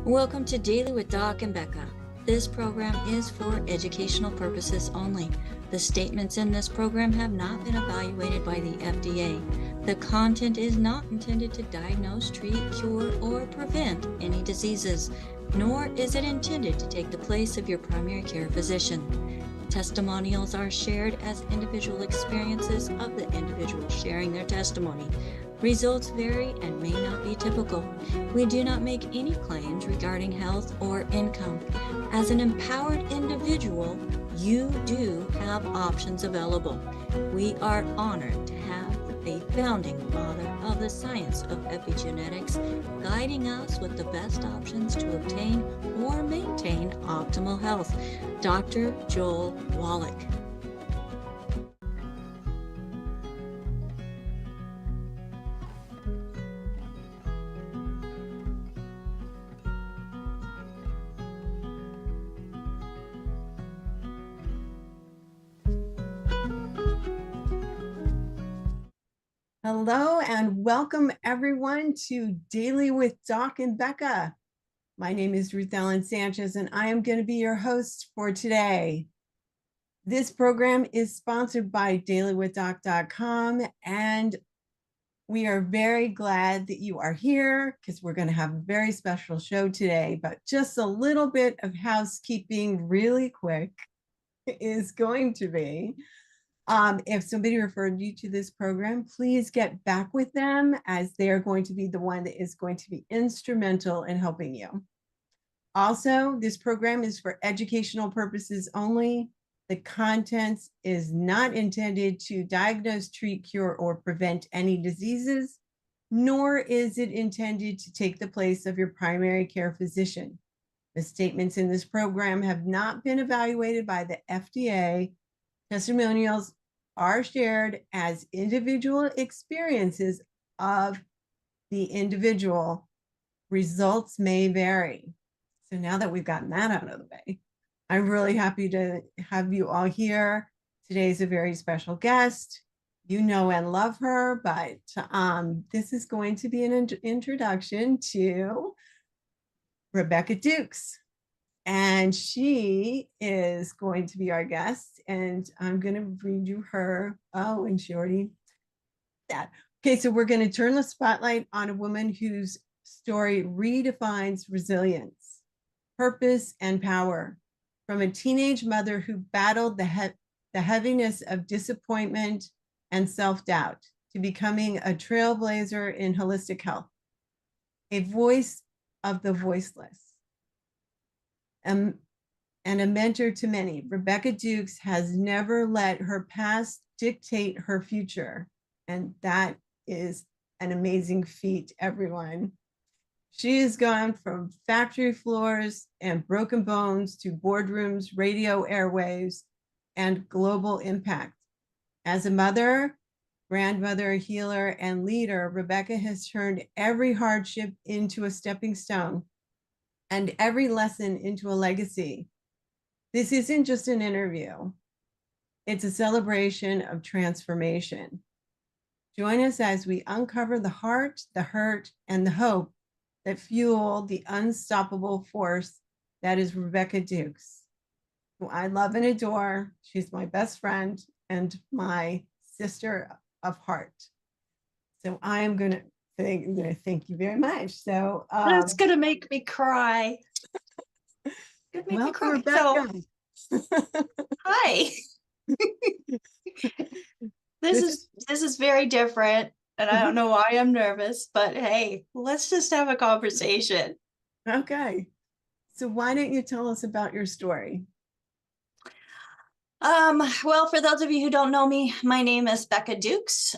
Welcome to Daily with Doc and Becca. This program is for educational purposes only. The statements in this program have not been evaluated by the FDA. The content is not intended to diagnose, treat, cure, or prevent any diseases, nor is it intended to take the place of your primary care physician. Testimonials are shared as individual experiences of the individual sharing their testimony. Results vary and may not be typical. We do not make any claims regarding health or income. As an empowered individual, you do have options available. We are honored to have a founding father of the science of epigenetics guiding us with the best options to obtain or maintain optimal health, Dr. Joel Wallach. Hello and welcome everyone to Daily with Doc and Becca. My name is Ruth Ellen Sanchez and I am going to be your host for today. This program is sponsored by dailywithdoc.com and we are very glad that you are here because we're going to have a very special show today, but just a little bit of housekeeping really quick is going to be if somebody referred you to this program, please get back with them as they are going to be the one that is going to be instrumental in helping you. Also, this program is for educational purposes only. The contents is not intended to diagnose, treat, cure, or prevent any diseases, nor is it intended to take the place of your primary care physician. The statements in this program have not been evaluated by the FDA. Testimonials are shared as individual experiences of the individual. Results may vary. So now that we've gotten that out of the way, I'm really happy to have you all here. Today's a very special guest. You know and love her, but this is going to be an introduction to Becca Dukes. And she is going to be our guest, and I'm going to read you her. Oh, and she already that. Okay, so we're going to turn the spotlight on a woman whose story redefines resilience, purpose, and power. From a teenage mother who battled the heaviness of disappointment and self-doubt to becoming a trailblazer in holistic health, a voice of the voiceless. And a mentor to many, Becca Dukes has never let her past dictate her future. And that is an amazing feat, everyone. She has gone from factory floors and broken bones to boardrooms, radio airwaves, and global impact. As a mother, grandmother, healer, and leader, Becca has turned every hardship into a stepping stone and every lesson into a legacy. This isn't just an interview. It's a celebration of transformation. Join us as we uncover the heart, the hurt, and the hope that fuel the unstoppable force that is Becca Dukes, who I love and adore. She's my best friend and my sister of heart. So I am going to thank you very much. So that's gonna make me cry. Welcome, Rebecca. So, hi. This is very different, and I don't know why I'm nervous, but hey, let's just have a conversation. Okay. So why don't you tell us about your story? Well, for those of you who don't know me, my name is Becca Dukes.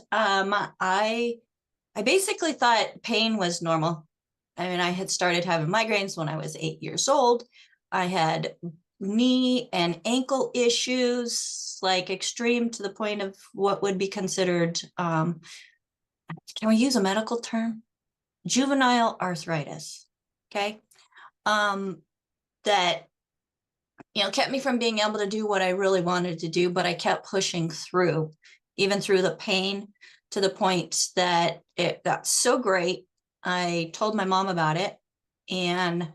I basically thought pain was normal. I mean, I had started having migraines when I was 8 years old. I had knee and ankle issues, like extreme to the point of what would be considered, can we use a medical term? Juvenile arthritis, okay? That, kept me from being able to do what I really wanted to do, but I kept pushing through, even through the pain, to the point that it got so great. I told my mom about it, and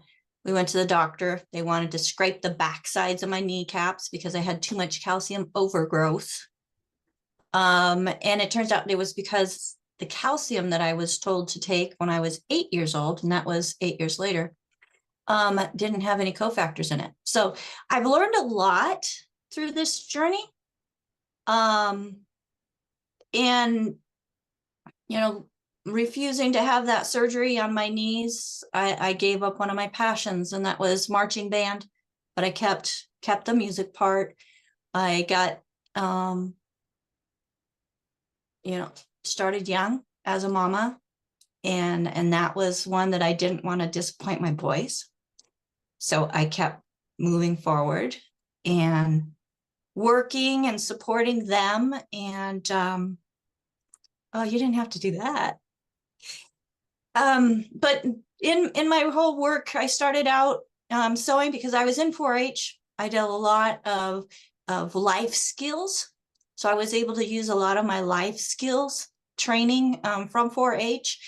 We went to the doctor. They wanted to scrape the back sides of my kneecaps because I had too much calcium overgrowth. And it turns out it was because the calcium that I was told to take when I was 8 years old, and that was 8 years later, didn't have any cofactors in it. So I've learned a lot through this journey. And, you know, refusing to have that surgery on my knees, I gave up one of my passions, and that was marching band, but I kept the music part. I got, you know, started young as a mama, and that was one that I didn't want to disappoint my boys. So I kept moving forward and working and supporting them. And oh, you didn't have to do that. But in my whole work, I started out sewing because I was in 4-H. I did a lot of life skills. So I was able to use a lot of my life skills training from 4-H,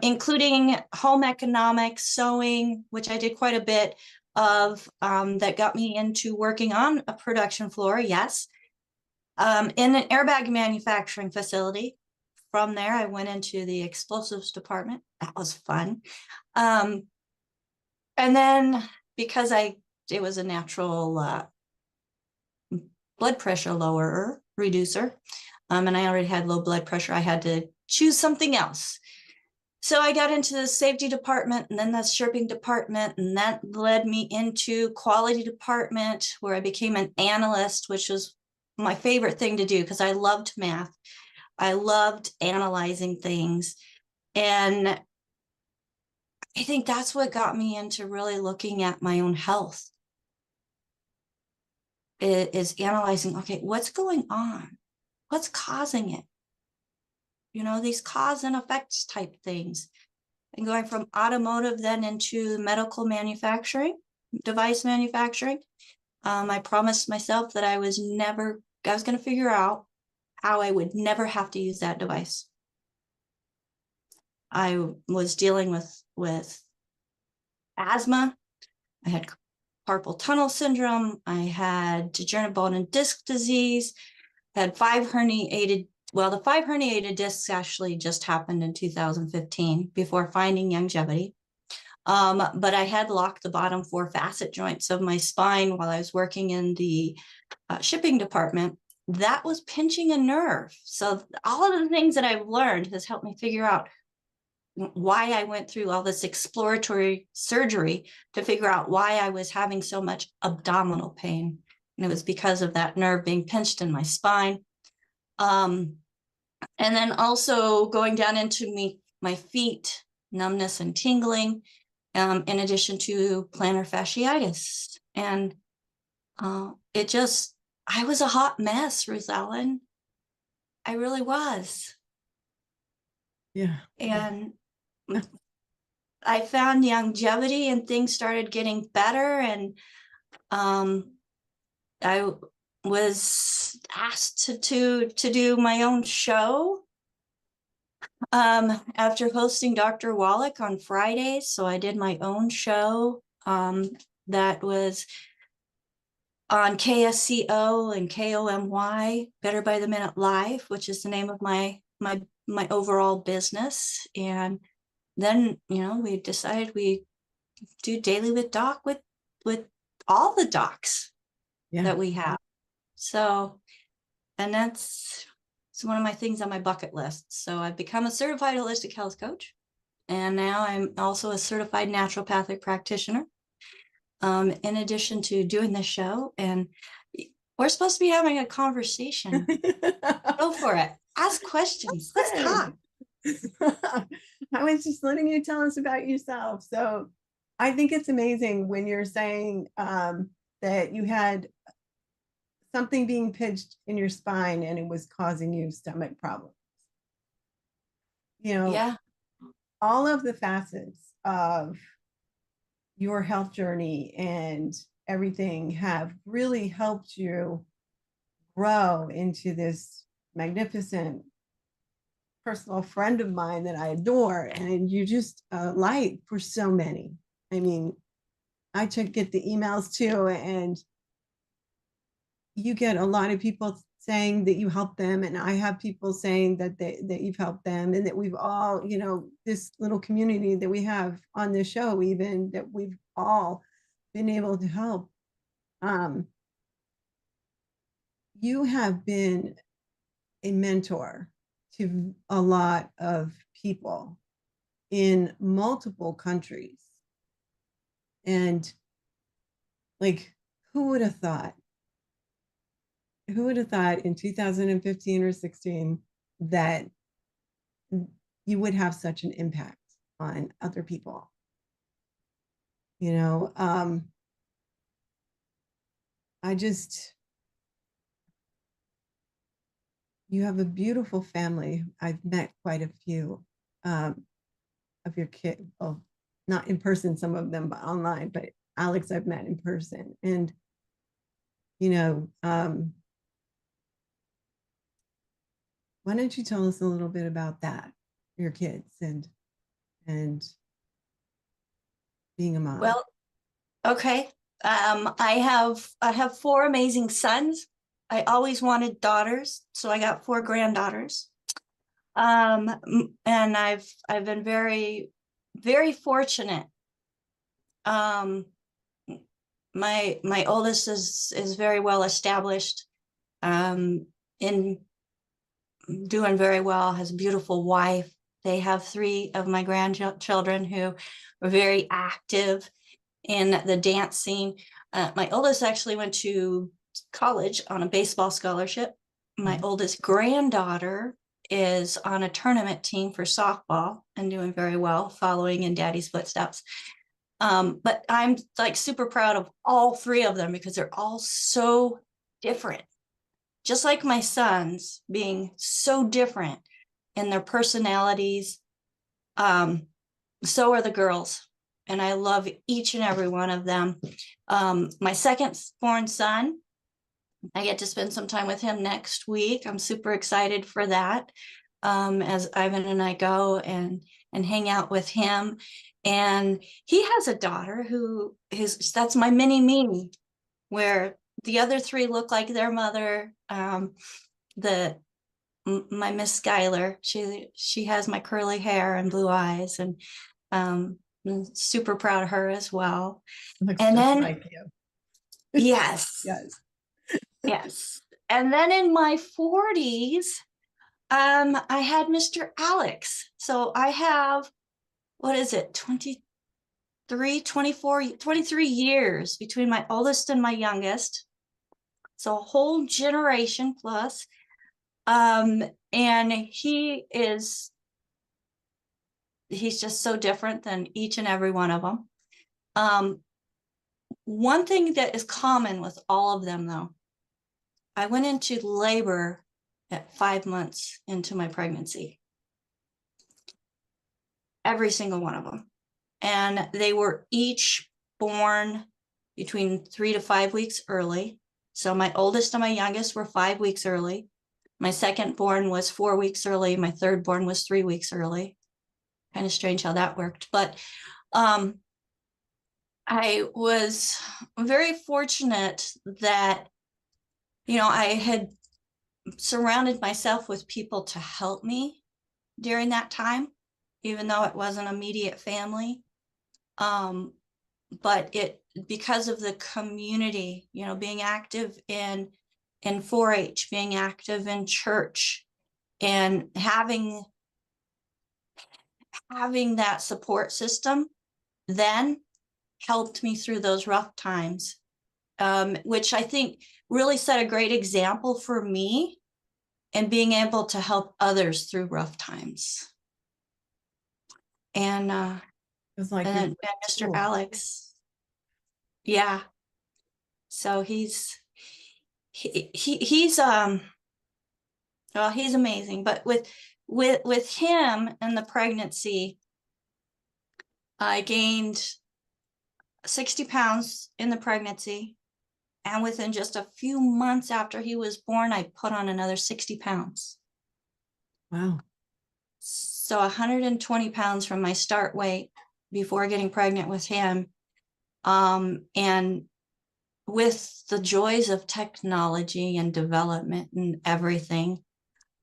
including home economics, sewing, which I did quite a bit of, that got me into working on a production floor, yes, in an airbag manufacturing facility. From there, I went into the explosives department. That was fun. And then because it was a natural blood pressure lowerer, reducer, and I already had low blood pressure, I had to choose something else. So I got into the safety department, and then the shipping department, and that led me into quality department, where I became an analyst, which was my favorite thing to do because I loved math. I loved analyzing things. And I think that's what got me into really looking at my own health, is analyzing, okay, what's going on? What's causing it? You know, these cause and effects type things. And going from automotive then into medical manufacturing, device manufacturing. I promised myself that I was going to figure out how I would never have to use that device. I was dealing with asthma. I had carpal tunnel syndrome. I had degenerative bone and disc disease. I had 5 herniated. Well, the 5 herniated discs actually just happened in 2015 before finding longevity. But I had locked the bottom 4 facet joints of my spine while I was working in the shipping department. That was pinching a nerve. So all of the things that I've learned has helped me figure out why I went through all this exploratory surgery to figure out why I was having so much abdominal pain. And it was because of that nerve being pinched in my spine. And then also going down into my feet, numbness and tingling, in addition to plantar fasciitis. And I was a hot mess, Ruth Ellen. I really was. Yeah. And I found longevity, and things started getting better. And I was asked to do my own show after hosting Dr. Wallach on Fridays. So I did my own show that was on KSCO and KOMY, Better by the Minute Live, which is the name of my overall business. And then, you know, we decided we do Daily with Doc with all the docs that we have. So, and it's one of my things on my bucket list. So I've become a certified holistic health coach, and now I'm also a certified naturopathic practitioner. In addition to doing this show, and we're supposed to be having a conversation. Go for it. Ask questions. Let's talk. I was just letting you tell us about yourself. So I think it's amazing when you're saying that you had something being pinched in your spine and it was causing you stomach problems. You know, Yeah. all of the facets of your health journey and everything have really helped you grow into this magnificent personal friend of mine that I adore. And you just a light for so many. I mean, get the emails too, and you get a lot of people saying that you help them, and I have people saying that that you've helped them, and that we've all, you know, this little community that we have on this show, even that we've all been able to help. You have been a mentor to a lot of people in multiple countries. And like, who would have thought? Who would have thought in 2015 or 16 that you would have such an impact on other people? You know, you have a beautiful family. I've met quite a few of your kids, well, not in person, some of them, but online. But Alex, I've met in person. And, you know, why don't you tell us a little bit about that, your kids and being a mom? Well, okay. I have 4 amazing sons. I always wanted daughters, so I got 4 granddaughters. And I've been very, very fortunate. My oldest is very well established, in doing very well, has a beautiful wife. They have 3 of my grandchildren who are very active in the dance scene. My oldest actually went to college on a baseball scholarship. My oldest granddaughter is on a tournament team for softball and doing very well, following in daddy's footsteps. But I'm like super proud of all 3 of them because they're all so different. Just like my sons being so different in their personalities, so are the girls. And I love each and every one of them. My second born son, I get to spend some time with him next week. I'm super excited for that, as Ivan and I go and hang out with him. And he has a daughter who that's my mini me, where the other 3 look like their mother. My Miss Schuyler, she has my curly hair and blue eyes, and I'm super proud of her as well. Looks And just then, like you. yes, Yes. yes. And then in my 40s, I had Mr. Alex. So I have, what is it, 23 years between my oldest and my youngest. So a whole generation plus. And he's just so different than each and every one of them. One thing that is common with all of them, though, I went into labor at 5 months into my pregnancy. Every single one of them. And they were each born between 3 to 5 weeks early. So my oldest and my youngest were 5 weeks early. My second born was 4 weeks early. My third born was 3 weeks early. Kind of strange how that worked. But I was very fortunate that, you know, I had surrounded myself with people to help me during that time, even though it wasn't immediate family. But because of the community, you know, being active in 4-H, being active in church, and having that support system then helped me through those rough times, which I think really set a great example for me in being able to help others through rough times. And It's like and Mr. Alex, yeah. So he's well, he's amazing. But with him and the pregnancy, I gained 60 pounds in the pregnancy, and within just a few months after he was born, I put on another 60 pounds. Wow. So 120 pounds from my start weight before getting pregnant with him. And with the joys of technology and development and everything,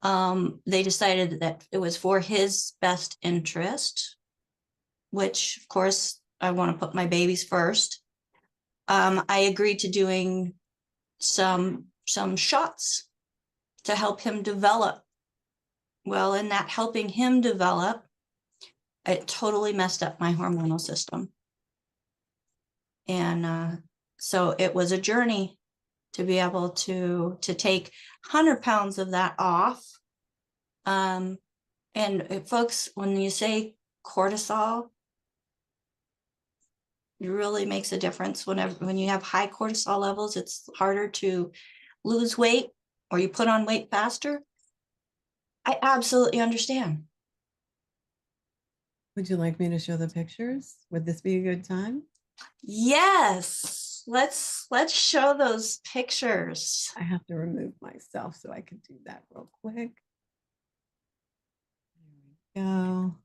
they decided that it was for his best interest, which of course I want to put my babies first. I agreed to doing some shots to help him develop. Well, in that helping him develop, it totally messed up my hormonal system. And so it was a journey to be able to take 100 pounds of that off. And folks, when you say cortisol, it really makes a difference. When you have high cortisol levels, it's harder to lose weight, or you put on weight faster. I absolutely understand. Would you like me to show the pictures? Would this be a good time? Yes, let's show those pictures. I have to remove myself so I can do that real quick. There we go.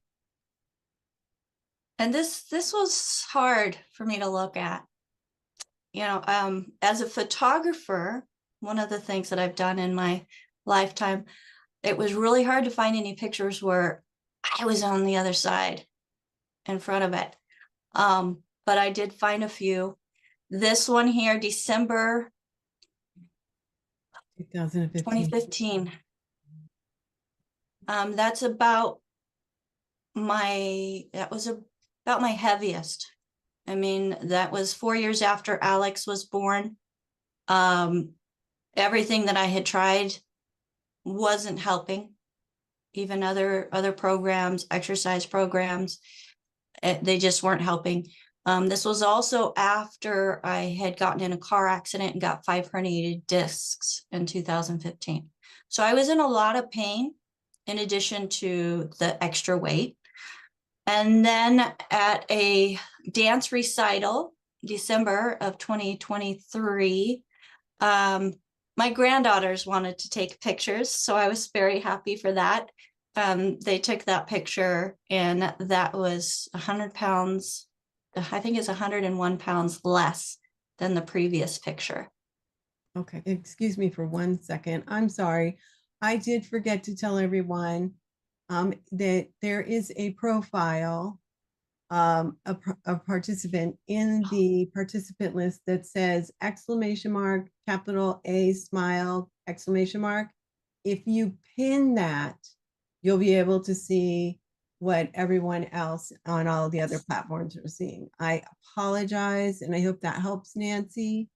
And this was hard for me to look at. You know, as a photographer, one of the things that I've done in my lifetime, it was really hard to find any pictures where I was on the other side in front of it. But I did find a few. This one here, December 2015. That's about my heaviest. I mean, that was 4 years after Alex was born. Everything that I had tried wasn't helping. Even other programs, exercise programs, they just weren't helping. This was also after I had gotten in a car accident and got 5 herniated discs in 2015. So I was in a lot of pain in addition to the extra weight. And then at a dance recital, December of 2023, my granddaughters wanted to take pictures. So I was very happy for that. They took that picture, and that was 100 pounds. I think it's 101 pounds less than the previous picture. Okay, excuse me for 1 second. I'm sorry. I did forget to tell everyone that there is a profile, a participant in the participant list that says exclamation mark, capital A, smile, exclamation mark. If you pin that, you'll be able to see what everyone else on all the other platforms are seeing. I apologize, and I hope that helps, Nancy.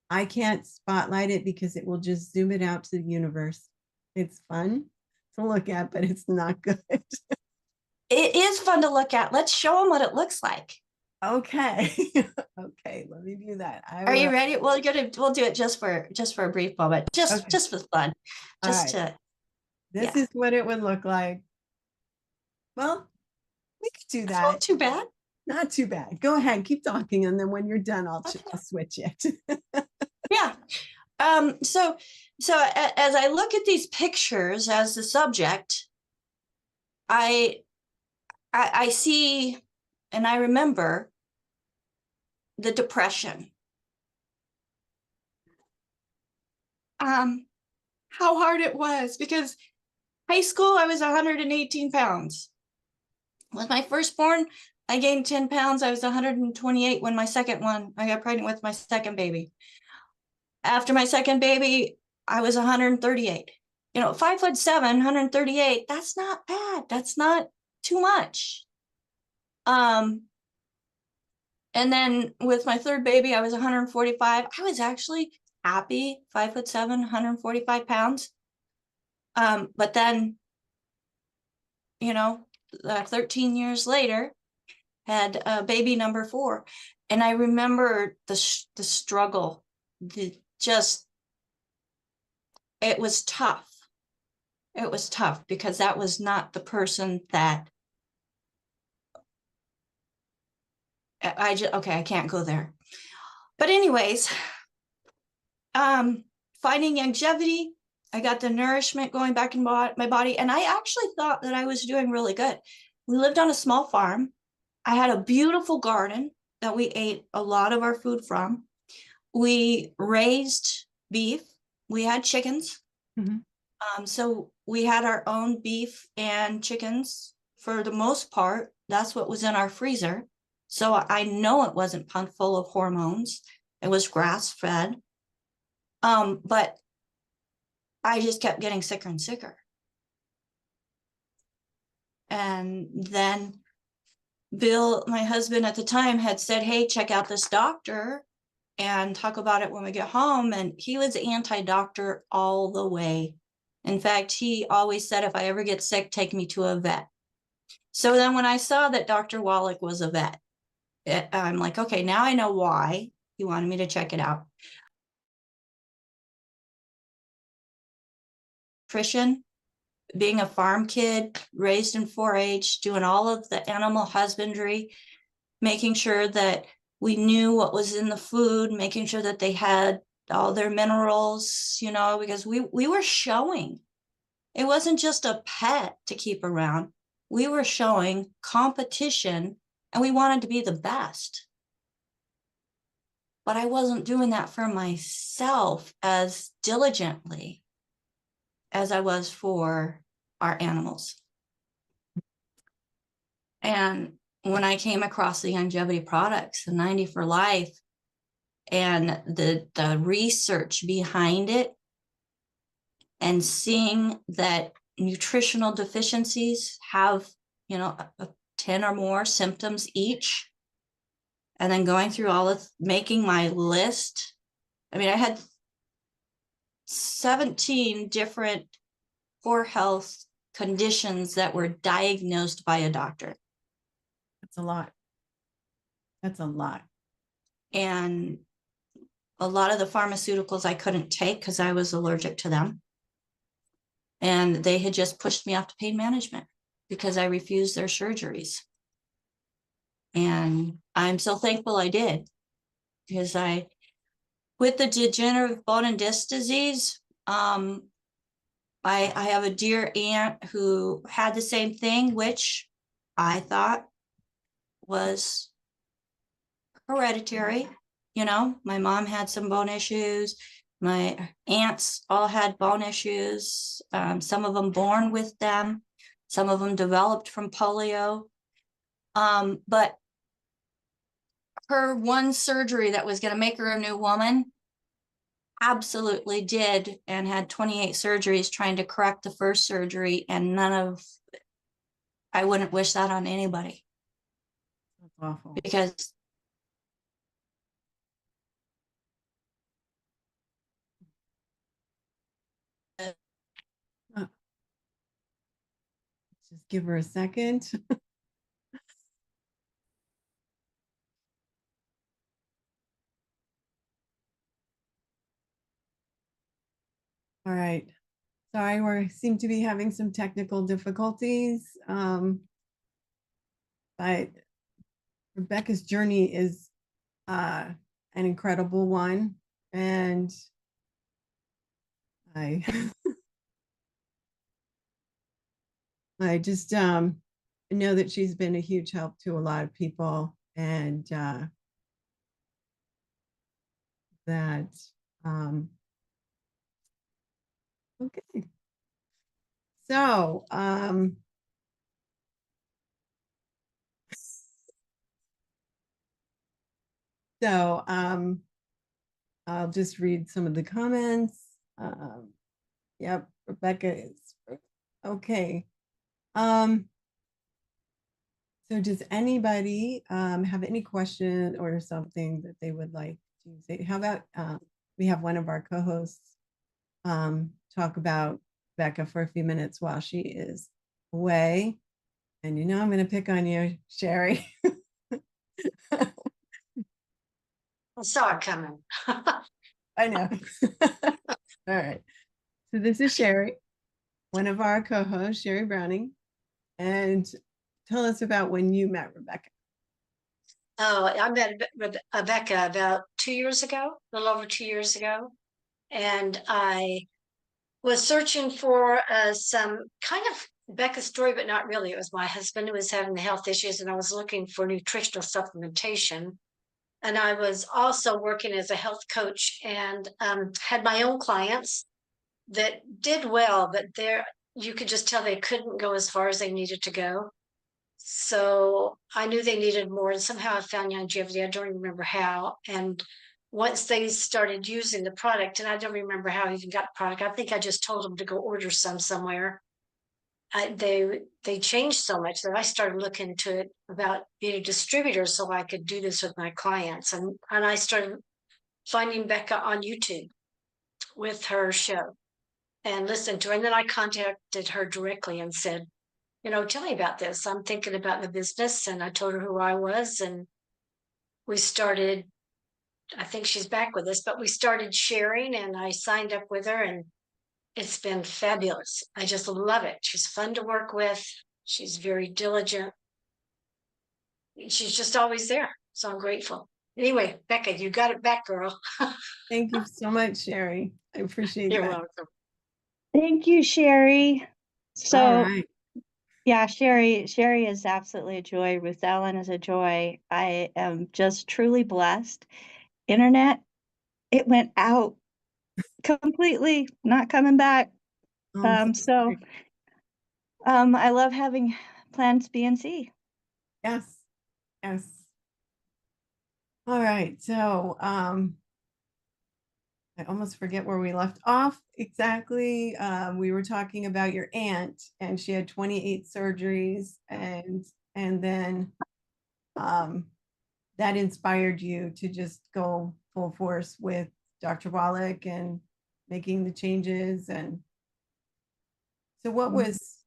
I can't spotlight it because it will just zoom it out to the universe. It's fun to look at, but it's not good. It is fun to look at. Let's show them what it looks like. Okay. Okay, let me do that. Are you ready? We'll do it just for a brief moment, just for fun. Just to This is what it would look like. Well, we could do that. Not too bad. Not too bad. Go ahead, keep talking, and then when you're done, I'll switch it. Yeah. So as I look at these pictures as the subject, I see, and I remember the depression. How hard it was, because high school, I was 118 pounds. With my firstborn, I gained 10 pounds. I was 128 when I got pregnant with my second baby. After my second baby, I was 138. 5'7", 138, that's not bad. That's not too much. And then with my third baby, I was 145. I was actually happy, 5'7", 145 pounds. But then, 13 years later, had baby number 4. And I remember the struggle, it was tough. It was tough because that was not the person that I can't go there. But anyways, finding longevity, I got the nourishment going back in my body, and I actually thought that I was doing really good. We lived on a small farm. I had a beautiful garden. that we ate a lot of our food from. We raised beef. We had chickens. Mhm. So we had our own beef and chickens for the most part. That's what was in our freezer. So I know it wasn't pumped full of hormones. It was grass fed. But I just kept getting sicker and sicker. And then Bill, my husband at the time, had said, hey, check out this doctor and talk about it when we get home. And he was anti-doctor all the way. In fact, he always said, if I ever get sick, take me to a vet. So then when I saw that Dr. Wallach was a vet, I'm like, okay, now I know why he wanted me to check it out. Nutrition, being a farm kid, raised in 4-H, doing all of the animal husbandry, making sure that we knew what was in the food, making sure that they had all their minerals, you know, because we were showing. It wasn't just a pet to keep around. We were showing competition and we wanted to be the best. But I wasn't doing that for myself as diligently as I was for our animals. And when I came across the longevity products, the 90 for life, and the research behind it, and seeing that nutritional deficiencies have, you know, 10 or more symptoms each, and then going through all of making my list. I mean, I had 17 different poor health conditions that were diagnosed by a doctor. That's a lot. That's a lot. And a lot of the pharmaceuticals I couldn't take because I was allergic to them. And they had just pushed me off to pain management because I refused their surgeries. And I'm so thankful I did, because with the degenerative bone and disc disease, I have a dear aunt who had the same thing, which I thought was hereditary. You know, my mom had some bone issues. My aunts all had bone issues. Some of them born with them. Some of them developed from polio. But her one surgery that was going to make her a new woman absolutely did, and had 28 surgeries trying to correct the first surgery, and I wouldn't wish that on anybody. That's awful. Because Just give her a second. All right. Sorry, we seem to be having some technical difficulties. But Rebecca's journey is an incredible one. And I I just know that she's been a huge help to a lot of people, and that okay. So I'll just read some of the comments. Yep, Rebecca is okay. So does anybody have any question or something that they would like to say? How about we have one of our co-hosts talk about Becca for a few minutes while she is away. And you know I'm going to pick on you, Sherry. I saw it coming. I know. All right. So this is Sherry, one of our co-hosts, Sherry Browning. And tell us about when you met Rebecca. Oh, I met Rebecca about 2 years ago, a little over 2 years ago. And I was searching for some kind of Becca's story, but not really. It was my husband who was having the health issues, and I was looking for nutritional supplementation. And I was also working as a health coach and had my own clients that did well, but you could just tell they couldn't go as far as they needed to go. So I knew they needed more, and somehow I found longevity. I don't remember how. And once they started using the product, and I don't remember how I even got the product. I think I just told them to go order some somewhere. They changed so much that I started looking into it about being a distributor so I could do this with my clients. And I started finding Becca on YouTube with her show and listened to her. And then I contacted her directly and said, tell me about this. I'm thinking about the business. And I told her who I was. And we started, I think she's back with us, but we started sharing and I signed up with her and it's been fabulous. I just love it. She's fun to work with. She's very diligent. She's just always there. So I'm grateful. Anyway, Becca, you got it back, girl. Thank you so much, Sherry. I appreciate You're that. welcome. Thank you, Sherry. All So right. yeah, Sherry is absolutely a joy. Ruth Ellen is a joy. I am just truly blessed. Internet, it went out completely, not coming back. I'm so sorry. I love having plans B and C. Yes. Yes. All right. So I almost forget where we left off exactly. We were talking about your aunt, and she had 28 surgeries, and then that inspired you to just go full force with Dr. Wallach and making the changes. And so what was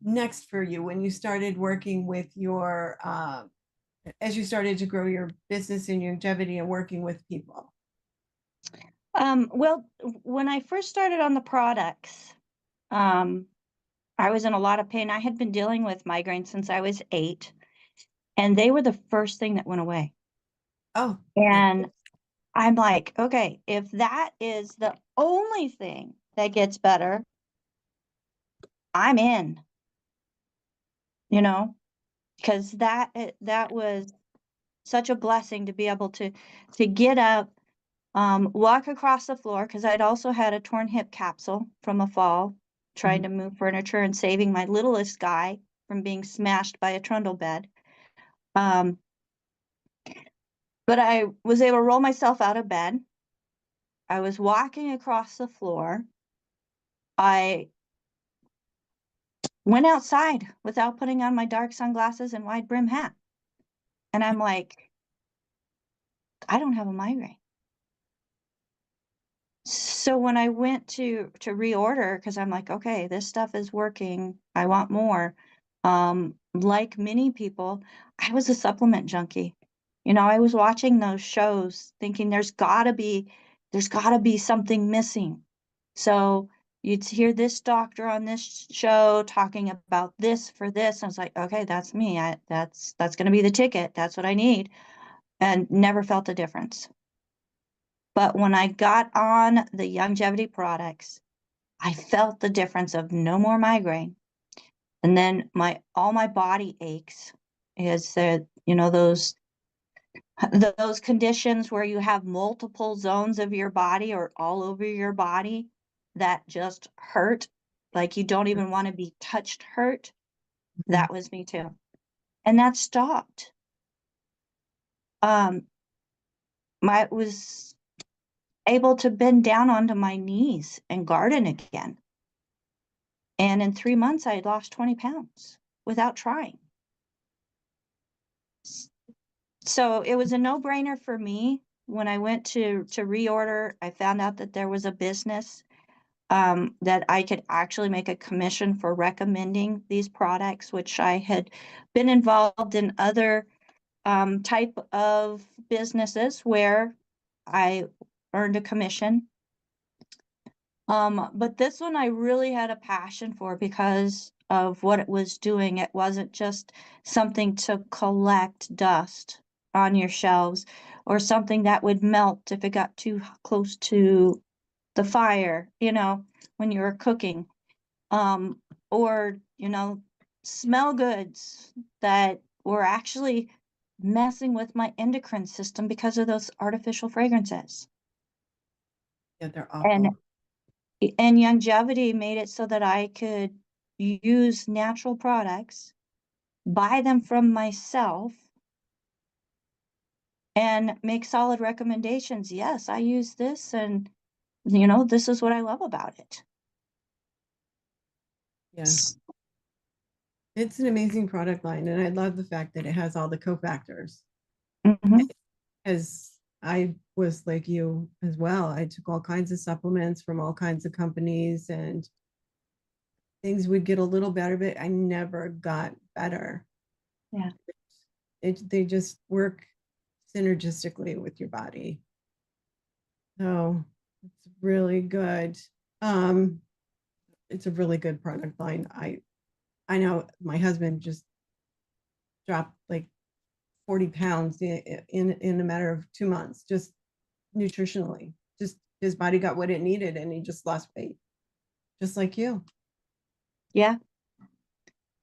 next for you when you started working with your as you started to grow your business and your longevity and working with people? Well, when I first started on the products, I was in a lot of pain. I had been dealing with migraines since I was 8, and they were the first thing that went away. Oh, And I'm like, okay, if that is the only thing that gets better, I'm in, because that was such a blessing to be able to get up, walk across the floor, because I'd also had a torn hip capsule from a fall, trying to move furniture and saving my littlest guy from being smashed by a trundle bed. But I was able to roll myself out of bed. I was walking across the floor. I went outside without putting on my dark sunglasses and wide brim hat. And I'm like, I don't have a migraine. So when I went to reorder, because I'm like, okay, this stuff is working, I want more. Like many people, I was a supplement junkie. I was watching those shows thinking there's gotta be something missing. So you'd hear this doctor on this show talking about this for this. I was like, okay, that's me. That's gonna be the ticket. That's what I need. And never felt a difference. But when I got on the longevity products, I felt the difference of no more migraine. And then all my body aches is that, those conditions where you have multiple zones of your body or all over your body that just hurt, like you don't even want to be touched hurt. That was me too. And that stopped. I was able to bend down onto my knees and garden again. And in 3 months, I had lost 20 pounds without trying. So it was a no-brainer for me. When I went to reorder, I found out that there was a business that I could actually make a commission for recommending these products, which I had been involved in other type of businesses where I earned a commission. But this one I really had a passion for because of what it was doing. It wasn't just something to collect dust on your shelves or something that would melt if it got too close to the fire, when you were cooking. Or, smell goods that were actually messing with my endocrine system because of those artificial fragrances. Yeah, they're And awful. longevity made it so that I could use natural products, buy them from myself, and make solid recommendations. Yes, I use this, and this is what I love about it. Yes. It's an amazing product line, and I love the fact that it has all the cofactors. Mhm. As I was like you as well, I took all kinds of supplements from all kinds of companies, and things would get a little better, but I never got better. Yeah. They just work synergistically with your body. So it's really good. It's a really good product line. I know my husband just dropped like 40 pounds in a matter of 2 months, just nutritionally. Just his body got what it needed and he just lost weight, just like you. Yeah.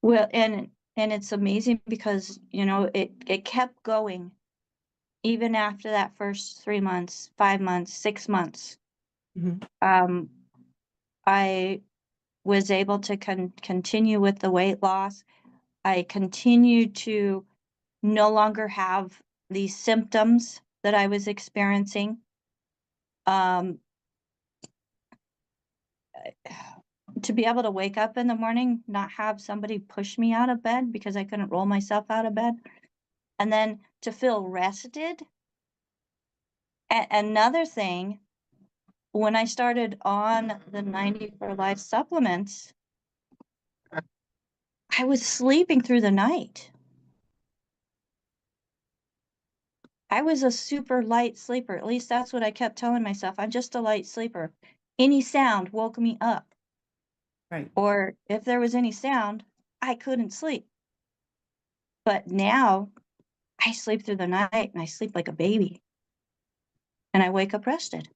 Well, and it's amazing because, it kept going even after that first 3 months, 5 months, 6 months. Mhm. I was able to continue with the weight loss. I continued to no longer have these symptoms that I was experiencing. To be able to wake up in the morning, not have somebody push me out of bed because I couldn't roll myself out of bed, and then to feel rested. Another thing, when I started on the 90 for Life supplements, I was sleeping through the night. I was a super light sleeper. At least that's what I kept telling myself. I'm just a light sleeper. Any sound woke me up. Right. Or if there was any sound, I couldn't sleep. But now I sleep through the night and I sleep like a baby. And I wake up rested.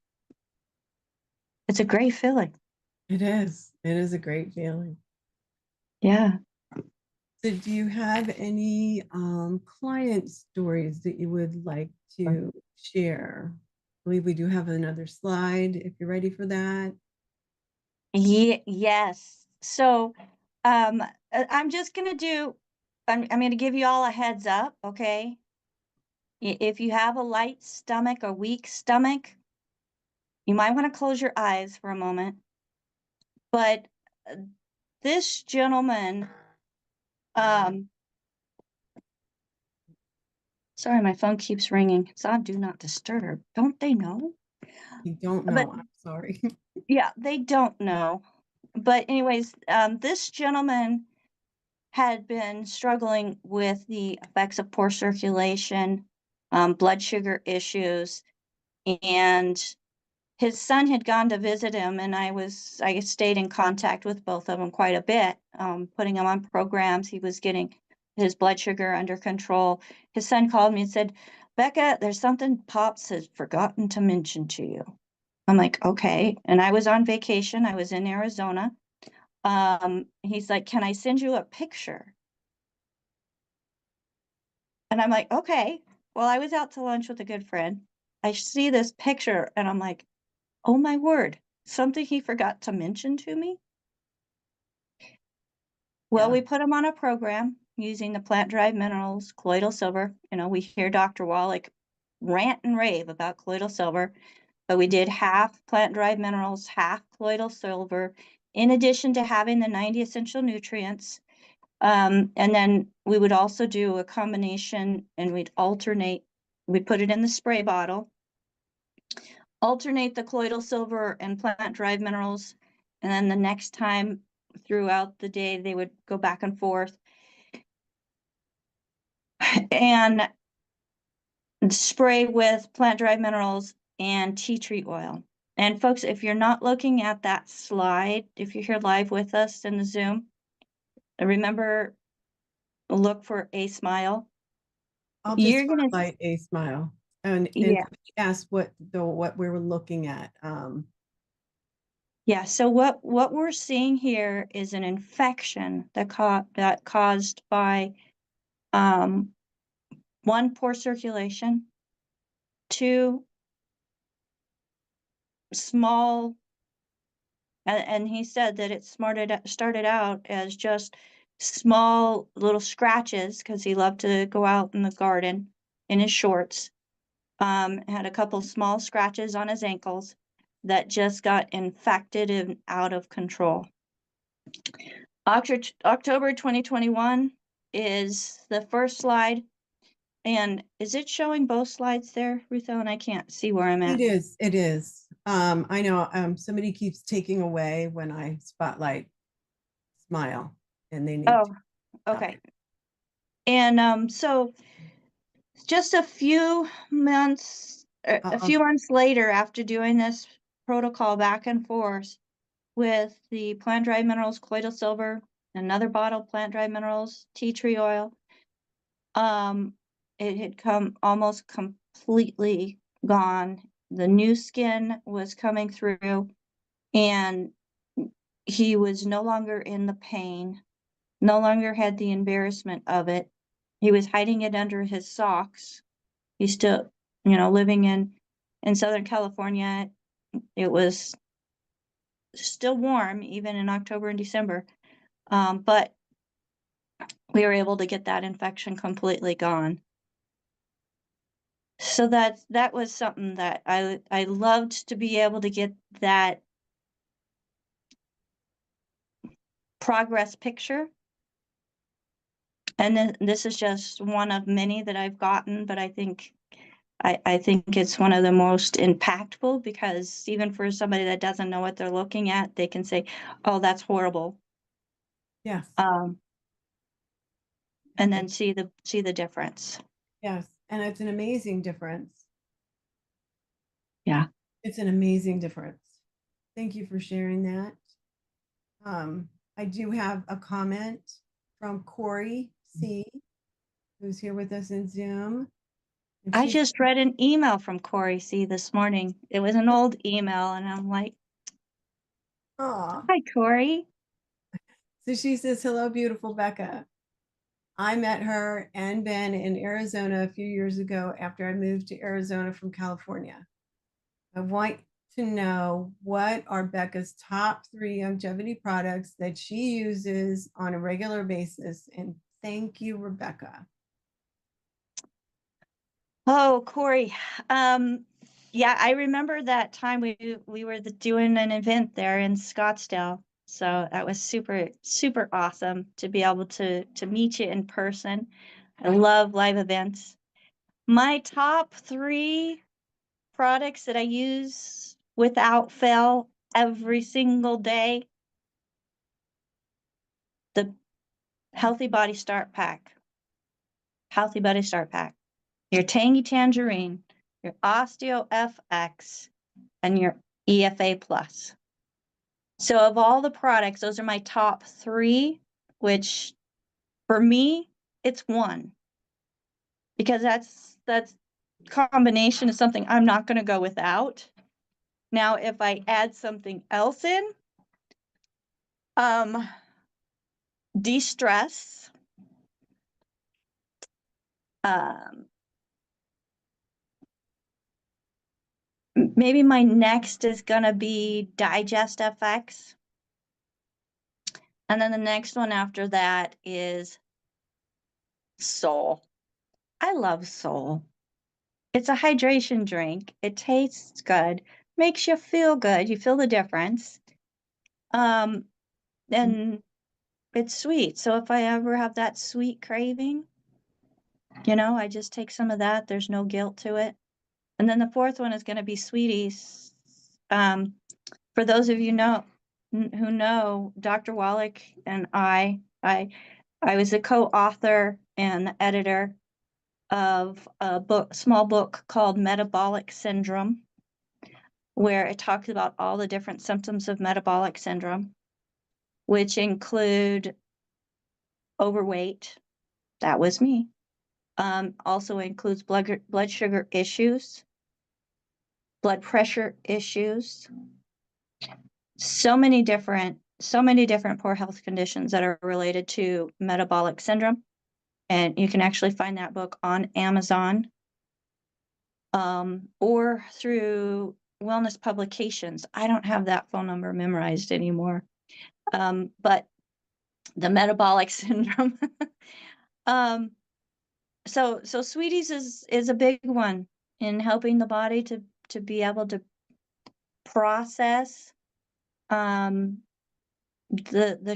It's a great feeling. It is. It is a great feeling. Yeah. So do you have any client stories that you would like to share? I believe we do have another slide if you're ready for that. Yes. So I'm just gonna I'm gonna give you all a heads up, okay? If you have a light stomach or weak stomach, you might want to close your eyes for a moment. But this gentleman, sorry, my phone keeps ringing. It's on Do Not Disturb. Don't they know? You don't But know. I'm sorry. yeah, they don't know. But anyways, this gentleman had been struggling with the effects of poor circulation, blood sugar issues, and his son had gone to visit him, and I stayed in contact with both of them quite a bit, putting him on programs. He was getting his blood sugar under control. His son called me and said, "Becca, there's something Pops has forgotten to mention to you." I'm like, "Okay." And I was on vacation. I was in Arizona. He's like, "Can I send you a picture?" And I'm like, "Okay." Well, I was out to lunch with a good friend. I see this picture and I'm like, "Oh my word, something he forgot to mention to me?" Well, Yeah. we put him on a program using the plant-derived minerals, colloidal silver. We hear Dr. Wallach rant and rave about colloidal silver, but we did half plant-derived minerals, half colloidal silver, in addition to having the 90 essential nutrients. And then we would also do a combination and we'd put it in the spray bottle, alternate the colloidal silver and plant-derived minerals, and then the next time throughout the day, they would go back and forth and spray with plant-derived minerals and tea tree oil. And folks, if you're not looking at that slide, if you're here live with us in the Zoom, remember, look for a smile. I'll just You're gonna, highlight a smile and yeah, ask what we were looking at. yeah. So what we're seeing here is an infection that caused by 1, poor circulation, 2, small, and he said that it started out as just small little scratches because he loved to go out in the garden in his shorts. Had a couple small scratches on his ankles that just got infected and out of control. October 2021 is the first slide. And is it showing both slides there, Ruth Ellen? I can't see where I'm at. It is, it is. I know, somebody keeps taking away when I spotlight smile and they need Oh, to. okay. And so just a few months later after doing this protocol back and forth with the plant dried minerals, colloidal silver, another bottle plant dried minerals, tea tree oil, it had come almost completely gone. The new skin was coming through, and he was no longer in the pain, no longer had the embarrassment of it. He was hiding it under his socks. He's still, living in Southern California. It was still warm even in October and December. But we were able to get that infection completely gone. So that was something that I loved, to be able to get that progress picture. And then this is just one of many that I've gotten, but I think it's one of the most impactful, because even for somebody that doesn't know what they're looking at, they can say, "Oh, that's horrible." Yes, And then see the difference. yes. And it's an amazing difference. Yeah. It's an amazing difference. Thank you for sharing that. I do have a comment from Corey C, who's here with us in Zoom. And I she's- just read an email from Corey C this morning. It was an old email, and I'm like, Aw. "Hi, Corey." So she says, "Hello, beautiful Becca. I met her and Ben in Arizona a few years ago after I moved to Arizona from California. I want to know, what are Becca's top 3 longevity products that she uses on a regular basis? And thank you, Rebecca." Oh, Corey. Yeah, I remember that time we were doing an event there in Scottsdale. So that was super, super awesome to be able to meet you in person. I love live events. My top 3 products that I use without fail every single day: the Healthy Body Start Pack, your Tangy Tangerine, your Osteo FX, and your EFA Plus. So of all the products, those are my top 3, which for me, it's 1, because that's combination is something I'm not going to go without. Now, if I add something else in, de-stress, maybe my next is gonna be Digest FX. And then the next one after that is Soul. I love Soul. It's a hydration drink. It tastes good, makes you feel good. You feel the difference. And it's sweet. So if I ever have that sweet craving, I just take some of that. There's no guilt to it. And then the 4th one is going to be Sweeties. For those of you who know, Dr. Wallach and I was a co-author and the editor of a small book called Metabolic Syndrome, where it talks about all the different symptoms of metabolic syndrome, which include overweight. That was me. Also includes blood sugar issues, blood pressure issues, so many different poor health conditions that are related to metabolic syndrome. And you can actually find that book on Amazon, or through Wellness Publications. I don't have that phone number memorized anymore. But the metabolic syndrome. So Sweeties is a big one in helping the body to be able to process the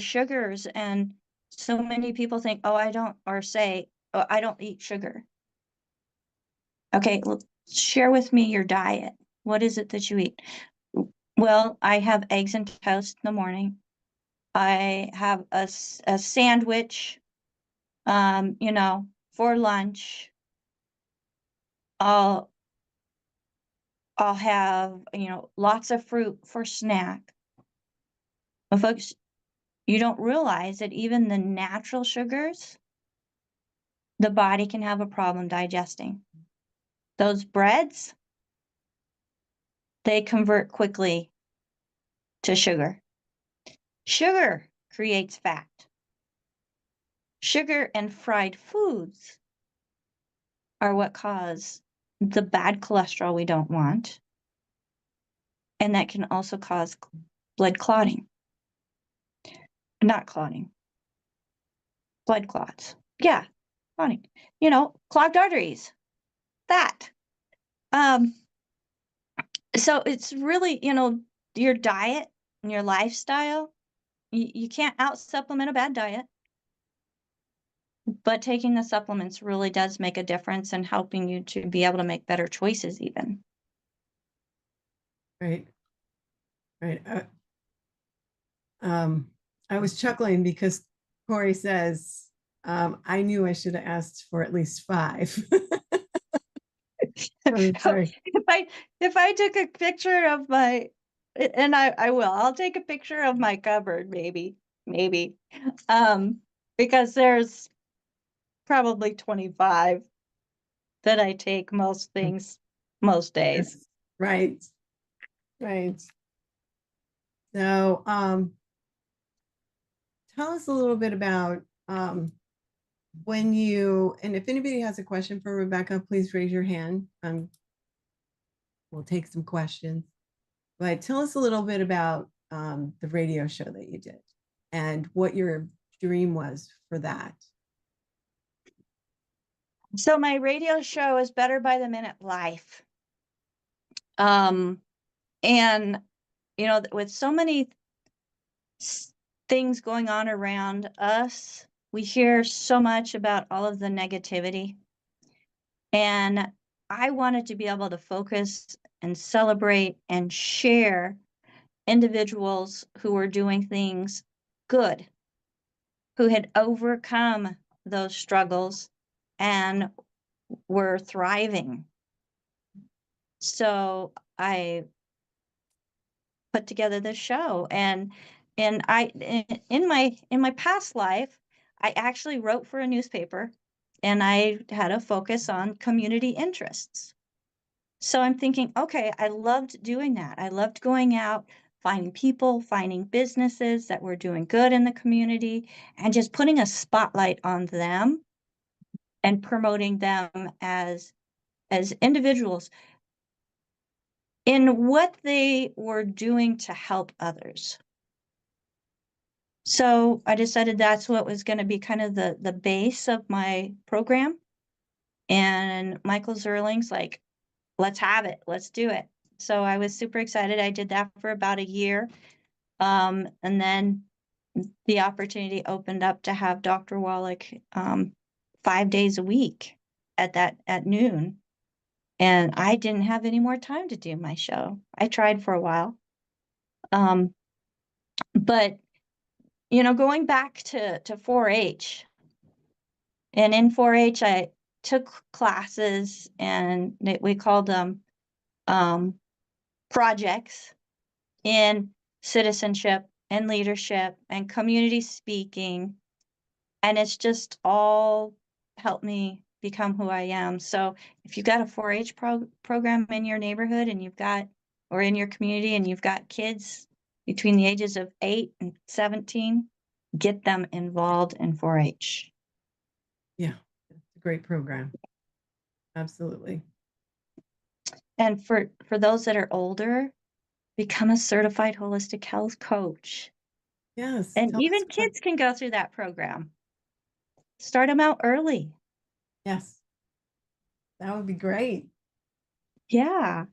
sugars. And so many people think, oh, I don't, or say, oh, I don't eat sugar. Okay, well, share with me your diet. What is it that you eat? Well, I have eggs and toast in the morning. I have a sandwich, for lunch. I'll have, lots of fruit for snack. But folks, you don't realize that even the natural sugars, the body can have a problem digesting. Those breads, they convert quickly to sugar. Sugar creates fat. Sugar and fried foods are what cause the bad cholesterol we don't want. And that can also cause blood clotting. Not clotting. Blood clots. Yeah, clotting. Clogged arteries. That. So it's really, your diet and your lifestyle. You can't out supplement a bad diet. But taking the supplements really does make a difference in helping you to be able to make better choices even. Right. Right. I was chuckling because Corey says, I knew I should have asked for at least 5. I'm sorry. If I took a picture of my, and I will, I'll take a picture of my cupboard, maybe, because there's probably 25 that I take most things, most days. Yes. Right. Right. So, tell us a little bit about when you, and if anybody has a question for Rebecca, please raise your hand. We'll take some questions. But tell us a little bit about the radio show that you did and what your dream was for that. So my radio show is Better by the Minute Life. And, with so many things going on around us, we hear so much about all of the negativity. And I wanted to be able to focus and celebrate and share individuals who were doing things good, who had overcome those struggles and were thriving. So I put together this show, and I in my past life, I actually wrote for a newspaper, and I had a focus on community interests. So I'm thinking, okay, I loved doing that. I loved going out, finding people, finding businesses that were doing good in the community, and just putting a spotlight on them and promoting them as individuals in what they were doing to help others. So I decided that's what was going to be kind of the base of my program. And Michael Zerling's like, let's have it. Let's do it. So I was super excited. I did that for about a year. And then the opportunity opened up to have Dr. Wallach 5 days a week at noon. And I didn't have any more time to do my show. I tried for a while. But, going back to 4-H, and in 4-H, I took classes, and we called them projects in citizenship and leadership and community speaking. And it's just all helped me become who I am. So if you've got a 4-H program in your neighborhood and or in your community, and you've got kids between the ages of 8 and 17, get them involved in 4-H. Yeah, it's a great program. Absolutely. And for those that are older, become a certified holistic health coach. Yes. And Tell us even about, kids can go through that program. Start them out early. yes, that would be great. Yeah.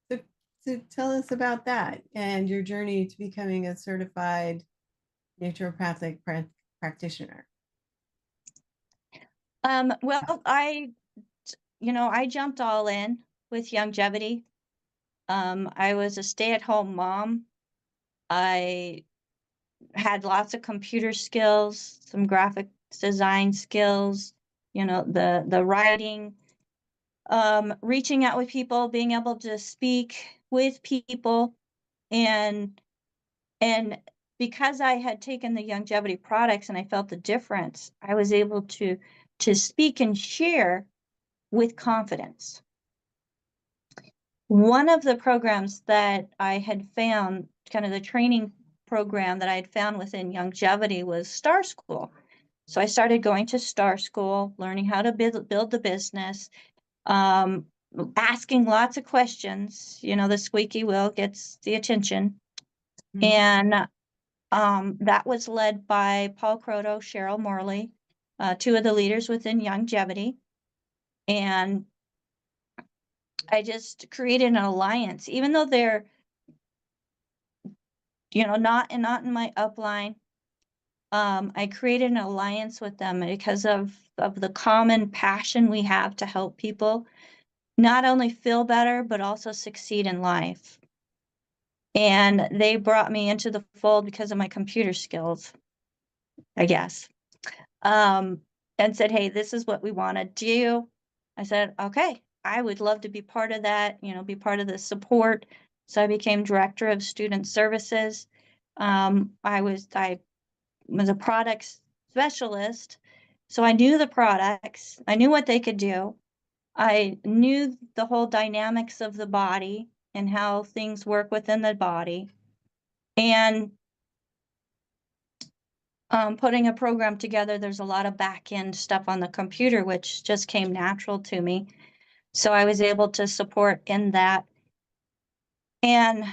So, so tell us about that and your journey to becoming a certified naturopathic practitioner. Well, I jumped all in with longevity. I was a stay-at-home mom. I had lots of computer skills, some graphic design skills, the writing, reaching out with people, being able to speak with people, and and because I had taken the longevity products and I felt the difference, I was able to speak and share with confidence. One of the programs that I had found, kind of the training program that I had found within longevity, was Star School. So I started going to Star School, learning how to build the business, asking lots of questions. The squeaky wheel gets the attention. And that was led by Paul Croto, Cheryl Morley, two of the leaders within longevity. And I just created an alliance, even though they're, not in my upline. I created an alliance with them because of the common passion we have to help people not only feel better, but also succeed in life. And they brought me into the fold because of my computer skills, I guess. And said, hey, this is what we want to do. I said, okay, I would love to be part of that, be part of the support. So I became director of student services. I was a product specialist. So I knew the products, I knew what they could do. I knew the whole dynamics of the body and how things work within the body. And putting a program together, there's a lot of back end stuff on the computer, which just came natural to me. So I was able to support in that. And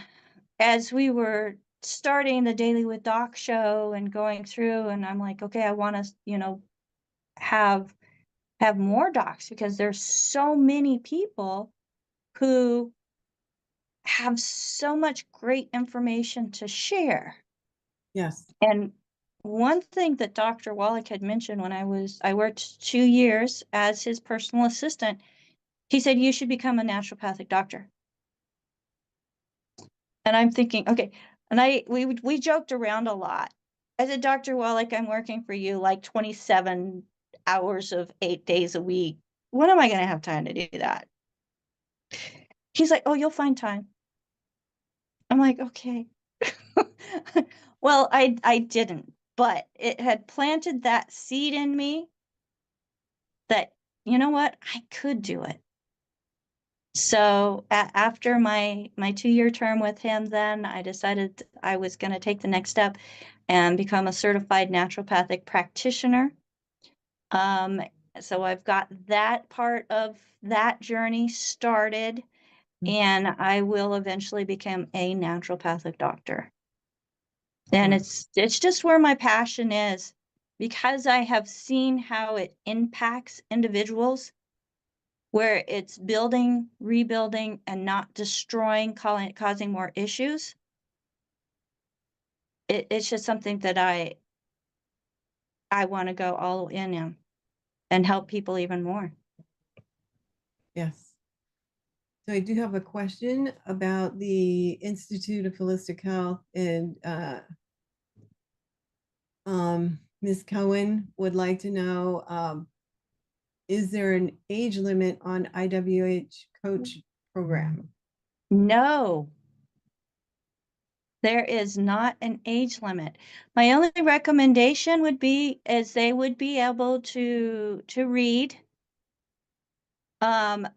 as we were starting the Daily with Doc show and going through, and I'm like, okay, I want to, have more docs, because there's so many people who have so much great information to share. Yes. And one thing that Dr. Wallach had mentioned when I worked 2 years as his personal assistant, he said, you should become a naturopathic doctor. And I'm thinking, okay. And we joked around a lot. I said, Dr. Wallach, I'm working for you like 27 hours of 8 days a week. When am I going to have time to do that? He's like, oh, you'll find time. I'm like, okay. Well, I didn't, but it had planted that seed in me that, you know what, I could do it. So after my 2-year term with him, then I decided I was going to take the next step and become a certified naturopathic practitioner. So I've got that part of that journey started, and I will eventually become a naturopathic doctor. And it's just where my passion is, because I have seen how it impacts individuals, where it's building, rebuilding, and not destroying, causing more issues. It's just something that I want to go all in and help people even more. Yes. So I do have a question about the Institute of Holistic Health, and Ms. Cohen would like to know, is there an age limit on IWH coach program? No, there is not an age limit. My only recommendation would be is they would be able to read,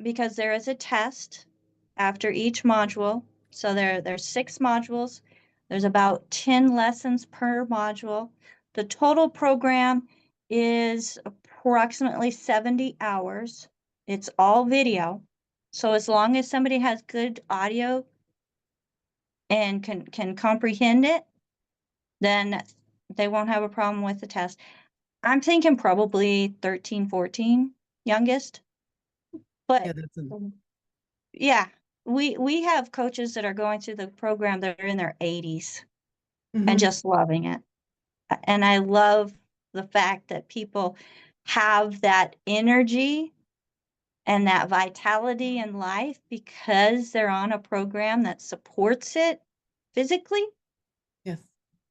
because there is a test after each module. So there's 6 modules. There's about 10 lessons per module. The total program is approximately 70 hours. It's all video. So as long as somebody has good audio and can comprehend it, then they won't have a problem with the test. I'm thinking probably 13, 14, youngest. Yeah, But that's yeah, we have coaches that are going through the program that are in their 80s and Mhm. just loving it. And I love the fact that people have that energy and that vitality in life because they're on a program that supports it physically, Yes.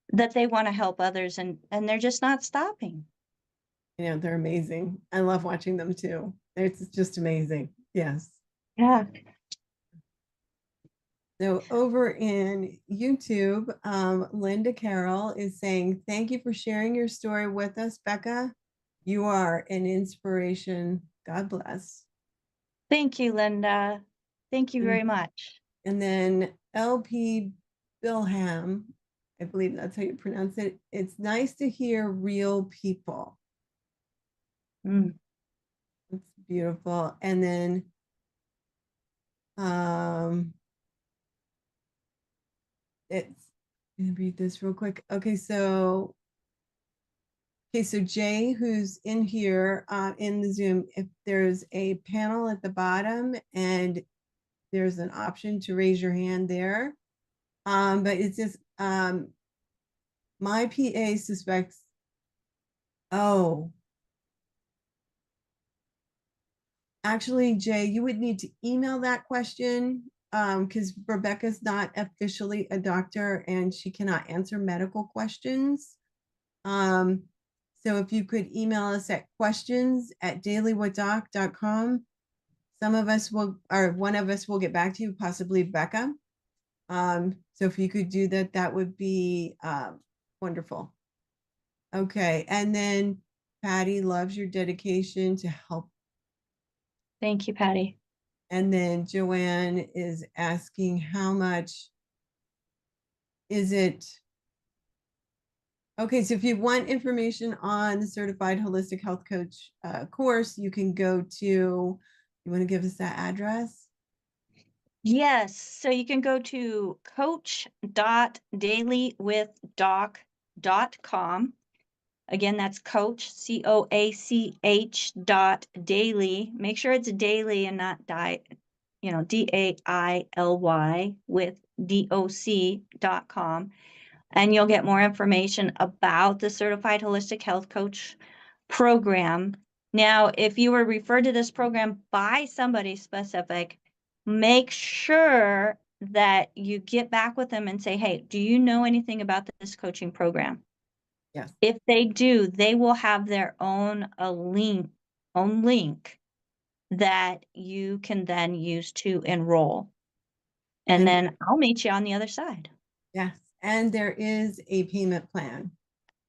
that they want to help others, and they're just not stopping. Yeah, they're amazing. I love watching them too. It's just amazing. Yes. Yeah. So over in YouTube, Linda Carroll is saying, thank you for sharing your story with us, Becca. You are an inspiration. God bless. Thank you, Linda. Thank you very much. And then LP Bilham, I believe that's how you pronounce it. It's nice to hear real people. Mm. It's beautiful. And then it's I'm gonna read this real quick. Okay, so Jay, who's in here in the Zoom, if there's a panel at the bottom and there's an option to raise your hand there. But it's just my PA suspects, oh, actually, Jay, you would need to email that question because Rebecca's not officially a doctor and she cannot answer medical questions. So if you could email us at questions@dailywithdoc.com, some of us will, or one of us will get back to you, possibly Becca. So if you could do that, that would be wonderful. Okay, and then Patty loves your dedication to help. Thank you, Patty. And then Joanne is asking how much is it? Okay, so if you want information on the Certified Holistic Health Coach course, you can go to, you want to give us that address? Yes, so you can go to coach.dailywithdoc.com. Again, that's coach, COACH.daily. Make sure it's daily and not DAILY with DOC.com. And you'll get more information about the Certified Holistic Health Coach program. Now, if you were referred to this program by somebody specific, make sure that you get back with them and say, hey, do you know anything about this coaching program? Yes. If they do, they will have their own link that you can then use to enroll. And then I'll meet you on the other side. Yes, and there is a payment plan.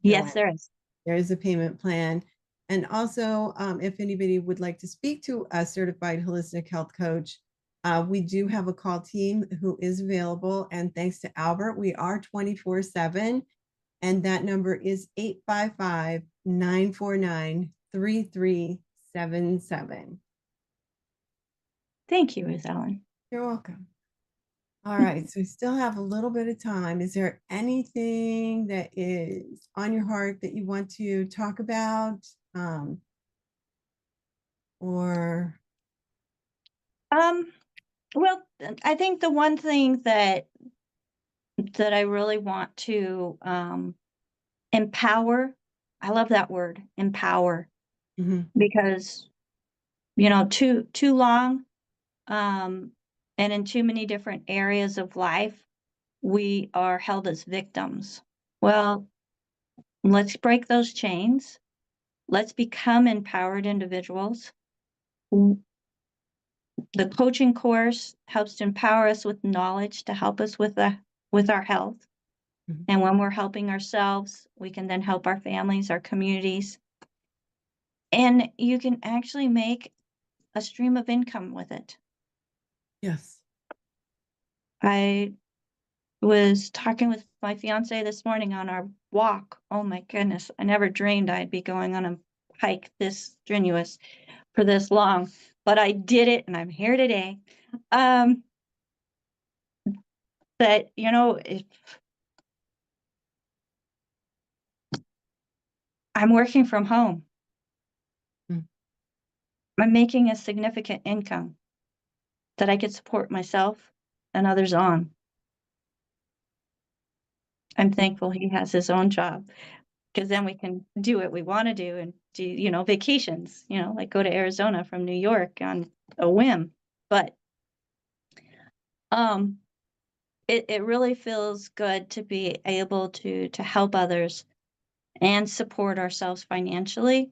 Yes, there is. There is a payment plan. And also, if anybody would like to speak to a certified holistic health coach, we do have a call team who is available. And thanks to Albert, we are 24/7. And that number is 855-949-3377. Thank you, Ruth Ellen. You're welcome. All right, so we still have a little bit of time. Is there anything that is on your heart that you want to talk about? Or Well, I think the one thing that I really want to empower, I love that word, empower, because too long and in too many different areas of life, we are held as victims. Well, let's break those chains. Let's become empowered individuals. The coaching course helps to empower us with knowledge to help us with our health. And when we're helping ourselves, we can then help our families, our communities. And you can actually make a stream of income with it. yes. I was talking with my fiance this morning on walk. Oh my goodness. I never dreamed I'd be going on a hike this strenuous for this long, but I did it and I'm here today. But you know, if I'm working from home, Mm. I'm making a significant income that I could support myself and others on. I'm thankful he has his own job, because then we can do what we want to do and do, you know, vacations, you know, like go to Arizona from New York on a whim. But it really feels good to be able to help others and support ourselves financially.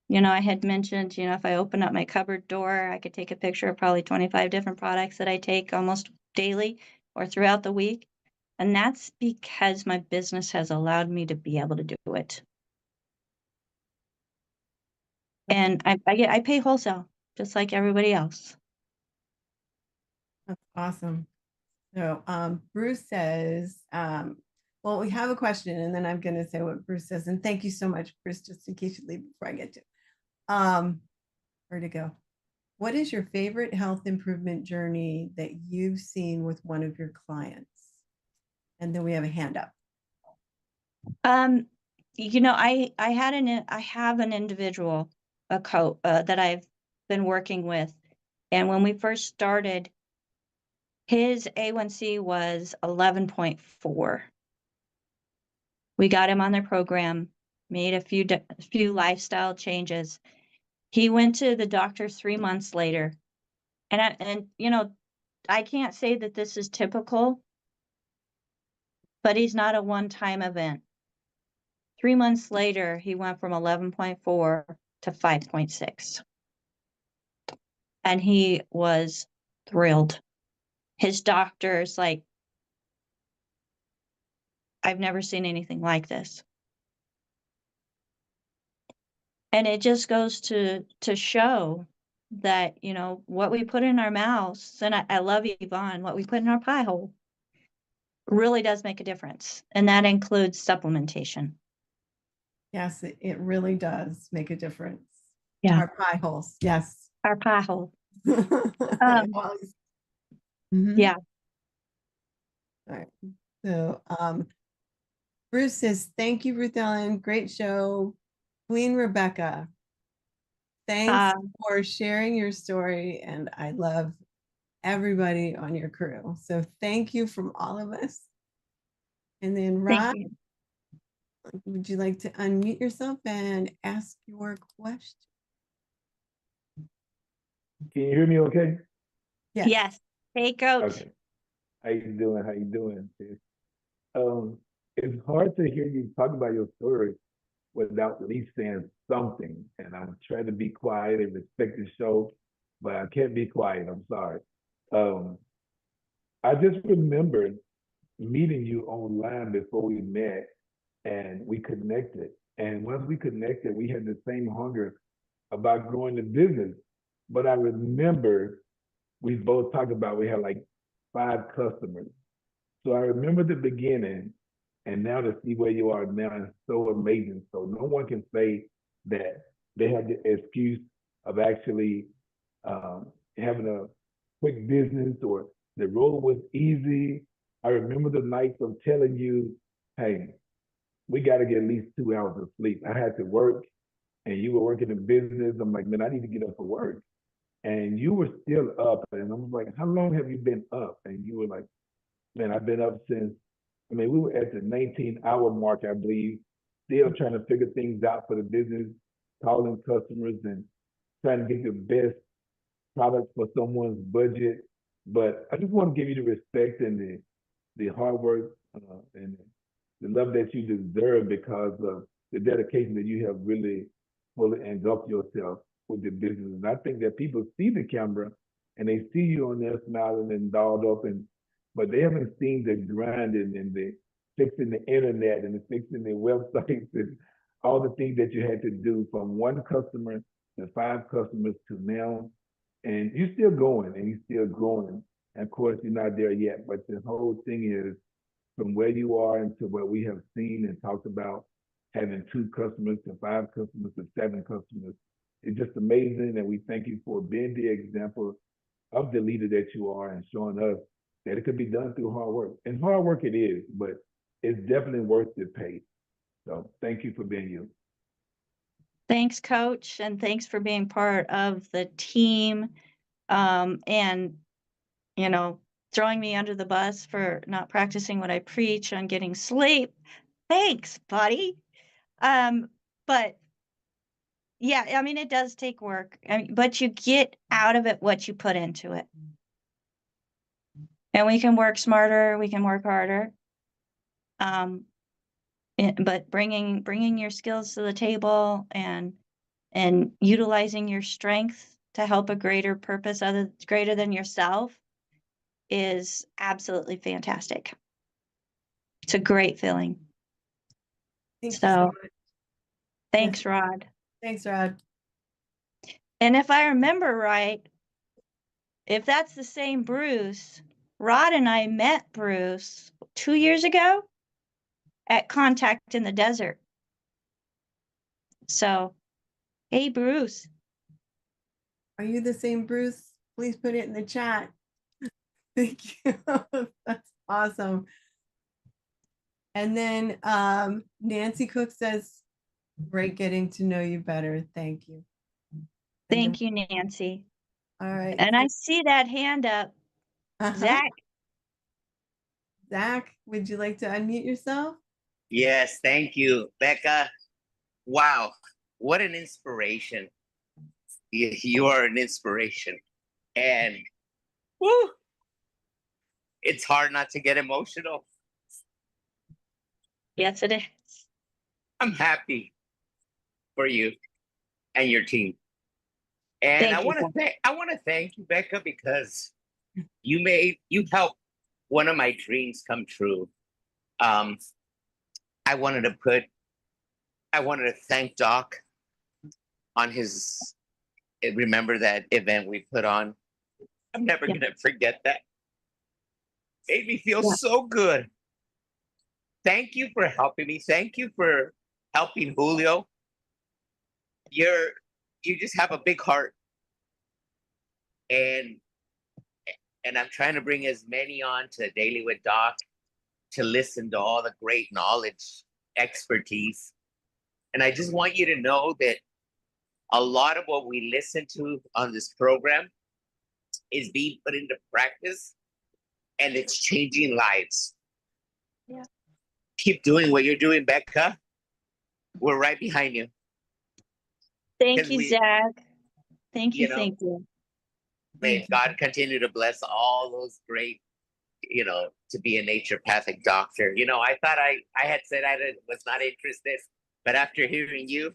You know, I had mentioned, you know, if I open up my cupboard door, I could take a picture of probably 25 different products that I take almost daily or throughout the week. And that's because my business has allowed me to be able to do it. And I pay wholesale just like everybody else. That's awesome. So Bruce says, well, we have a question, and then I'm going to say what Bruce says. And thank you so much, Bruce, just in case you leave before I get to. Where to go? What is your favorite health improvement journey that you've seen with one of your clients? And then we have a hand up. You know, I have an individual, that I've been working with, and when we first started, his A1C was 11.4. We got him on their program, made a few lifestyle changes. He went to the doctor 3 months later, and you know, I can't say that this is typical, but he's not a one-time event. 3 months later, he went from 11.4 to 5.6. And he was thrilled. His doctor's like, I've never seen anything like this. And it just goes to show that, you know, what we put in our mouths, and I love Yvonne, what we put in our pie hole really does make a difference. And that includes supplementation. Yes, it really does make a difference. Yeah. Our pie holes. Yes. Our pie hole. Well, mhm. Yeah. All right. So Bruce says, thank you, Ruth Ellen. Great show. Queen Rebecca, thanks for sharing your story. And I love everybody on your crew. So thank you from all of us. And then Rod, would you like to unmute yourself and ask your question? Can you hear me okay? Yes. Yes. Hey, coach. Okay. How you doing? How you doing, sis? It's hard to hear you talk about your story without at least saying something. And I'm trying to be quiet and respect the show, but I can't be quiet. I'm sorry. I just remember meeting you online before we met and we connected. And once we connected, we had the same hunger about growing the business. But I remember we both talked about we had like 5 customers. So I remember the beginning, and now to see where you are now is so amazing. So no one can say that they had the excuse of actually having a quick business or the road was easy. I remember the nights of telling you, hey, we got to get at least 2 hours of sleep. I had to work and you were working in business. I'm like, man, I need to get up for work. And you were still up. And I was like, how long have you been up? And you were like, man, I've been up since, I mean, we were at the 19-hour mark, I believe, still trying to figure things out for the business, calling customers and trying to get the best product for someone's budget. But I just want to give you the respect and the hard work and the love that you deserve because of the dedication that you have really fully engulfed yourself with the business. And I think that people see the camera and they see you on there smiling and dolled up, but they haven't seen the grinding and the fixing the internet and the fixing the websites and all the things that you had to do from 1 customer to 5 customers to now. And you're still going and you're still growing. And of course, you're not there yet, but the whole thing is from where you are into what we have seen and talked about, having 2 customers to 5 customers to 7 customers. It's just amazing. And we thank you for being the example of the leader that you are and showing us that it could be done through hard work. And hard work it is, but it's definitely worth the pay. So thank you for being you. Thanks, Coach, and thanks for being part of the team. And, you know, throwing me under the bus for not practicing what I preach on getting sleep. Thanks, buddy. But yeah, I mean, it does take work, but you get out of it what you put into it. And we can work smarter, we can work harder. But bringing your skills to the table and utilizing your strength to help a greater purpose greater than yourself is absolutely fantastic. It's a great feeling. Thank you So so much. thanks, Rod. Thanks, Rod. And if I remember right, if that's the same Bruce, Rod and I met Bruce 2 years ago at Contact in the Desert. So, hey, Bruce. Are you the same Bruce? Please put it in the chat. Thank you. That's awesome. And then Nancy Cook says, great getting to know you better. Thank you. Thank you, Nancy. All right. And I see that hand up. Zach. Zach, would you like to unmute yourself? Yes, thank you, Becca. Wow, what an inspiration. You are an inspiration. And woo, it's hard not to get emotional. Yes, it is. I'm happy for you and your team. And I want to thank you, Becca, because you helped one of my dreams come true. I wanted to thank Doc on his, remember that event we put on? I'm never going to forget that. Made me feel so good. Thank you for helping me. Thank you for helping Julio. You just have a big heart. And I'm trying to bring as many on to Daily with Doc to listen to all the great knowledge, expertise. And I just want you to know that a lot of what we listen to on this program is being put into practice, and it's changing lives. Yeah. Keep doing what you're doing, Becca. We're right behind you. Thank you, Zach. Thank you. Thank you. May God continue to bless all those great, to be a naturopathic doctor. I thought I had said I was not interested, but after hearing you,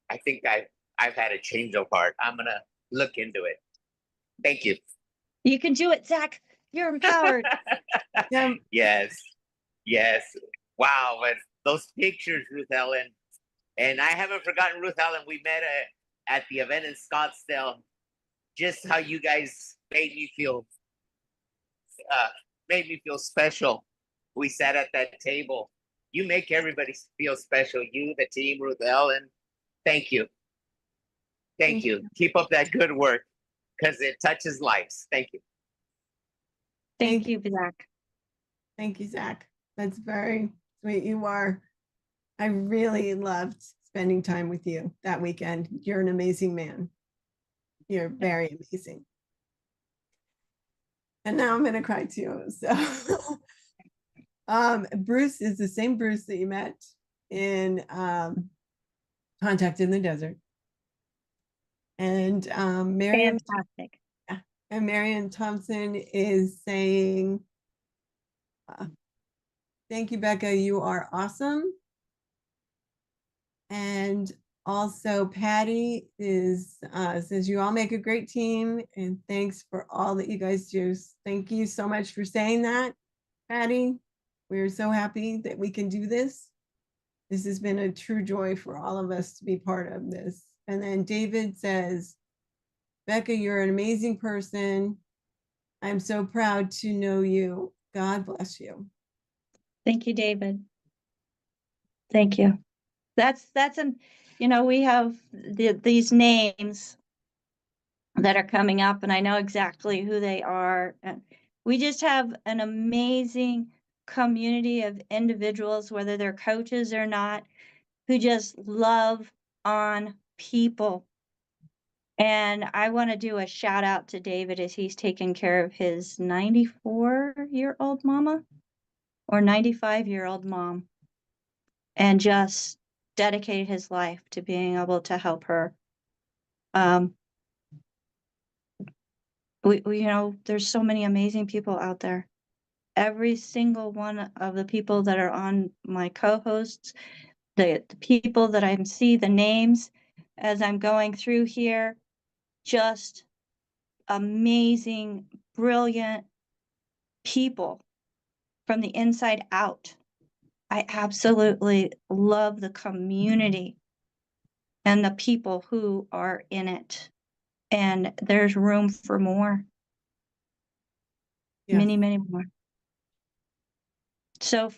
I think I've had a change of heart. I'm going to look into it. Thank you. You can do it, Zach. You're empowered. Yes. Wow. But those pictures, Ruth Ellen, and I haven't forgotten Ruth Ellen. We met at the event in Scottsdale. Just how you guys made me feel special. We sat at that table. You make everybody feel special. You, the team, Ruth Ellen. Thank you. Thank you. Keep up that good work because it touches lives. Thank you. Thank you, Zach. Thank you, Zach. That's very sweet. You are. I really loved spending time with you that weekend. You're an amazing man. You're very amazing. And now I'm going to cry too. So Bruce is the same Bruce that you met in Contact in the Desert. And Marion, fantastic. And Marion Thompson is saying, thank you, Becca. You are awesome. And also Patty says you all make a great team, and thanks for all that you guys do. Thank you so much for saying that, Patty. We're so happy that we can do this. This has been a true joy for all of us to be part of this. And then David says, Becca, you're an amazing person. I'm so proud to know you. God bless you. Thank you, David. Thank you. We have these names that are coming up, and I know exactly who they are. And we just have an amazing community of individuals, whether they're coaches or not, who just love on people. And I want to do a shout out to David as he's taking care of his 94-year-old mama or 95-year-old mom, and just dedicated his life to being able to help her. There's so many amazing people out there. Every single one of the people that are on my co-hosts, the people that I see the names as I'm going through here, just amazing, brilliant people from the inside out. I absolutely love the community and the people who are in it. And there's room for more. Yes. Many, many more. So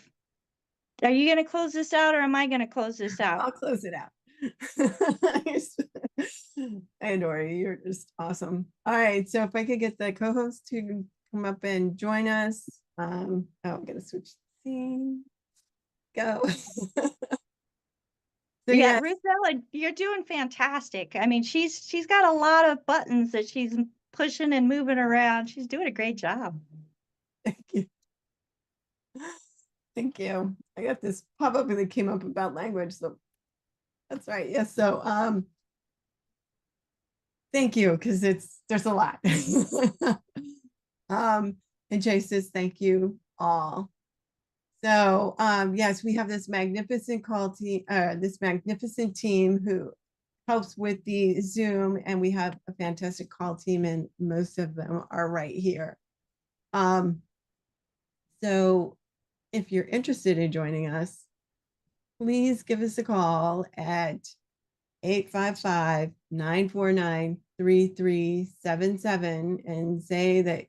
are you going to close this out, or am I going to close this out? I'll close it out. I adore you. You're just awesome. All right. So if I could get the co-host to come up and join us. I'm going to switch the scene. Go. So Yeah, yes. Ruth Ellen, you're doing fantastic. I mean, she's got a lot of buttons that she's pushing and moving around. She's doing a great job. Thank you. Thank you. I got this pop-up that came up about language, so that's right. Yes. So thank you, because there's a lot. And Jay says thank you all. So yes, we have this magnificent team who helps with the Zoom, and we have a fantastic call team, and most of them are right here. So if you're interested in joining us, please give us a call at 855-949-3377 and say that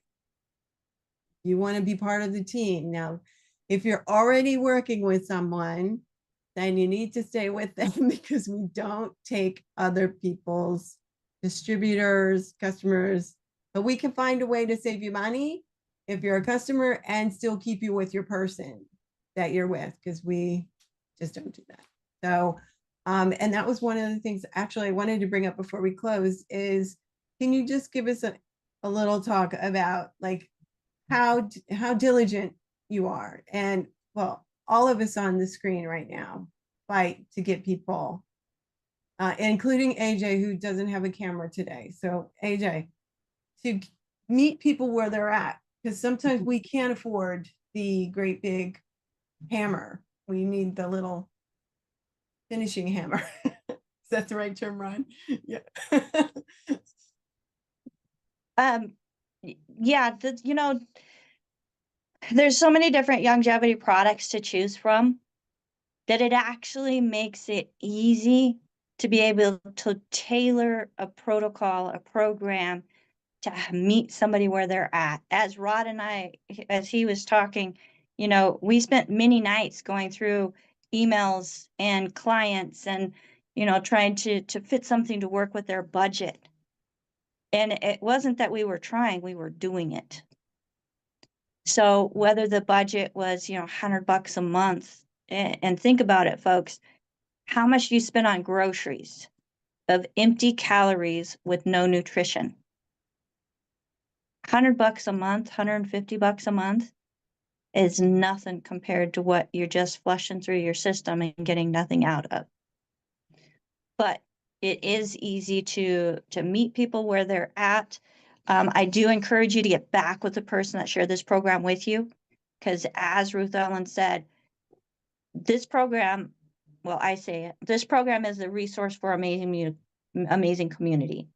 you want to be part of the team. Now, if you're already working with someone, then you need to stay with them, because we don't take other people's distributors, customers, but we can find a way to save you money if you're a customer and still keep you with your person that you're with, because we just don't do that. So, and that was one of the things actually I wanted to bring up before we close is, can you just give us a little talk about like how diligent you are? And well, all of us on the screen right now fight to get people, including AJ, who doesn't have a camera today. So AJ, to meet people where they're at, because sometimes we can't afford the great big hammer. We need the little finishing hammer. Is that the right term, Ron? Yeah. Yeah, there's so many different longevity products to choose from that it actually makes it easy to be able to tailor a protocol, a program to meet somebody where they're at. As Rod and I, as he was talking, we spent many nights going through emails and clients and, trying to fit something to work with their budget. And it wasn't that we were trying, we were doing it. So whether the budget was, $100 a month, and think about it, folks, how much do you spend on groceries of empty calories with no nutrition? $100 a month, $150 a month is nothing compared to what you're just flushing through your system and getting nothing out of. But it is easy to meet people where they're at. I do encourage you to get back with the person that shared this program with you, because as Ruth Ellen said, this program, well, I say it, this program is a resource for amazing community.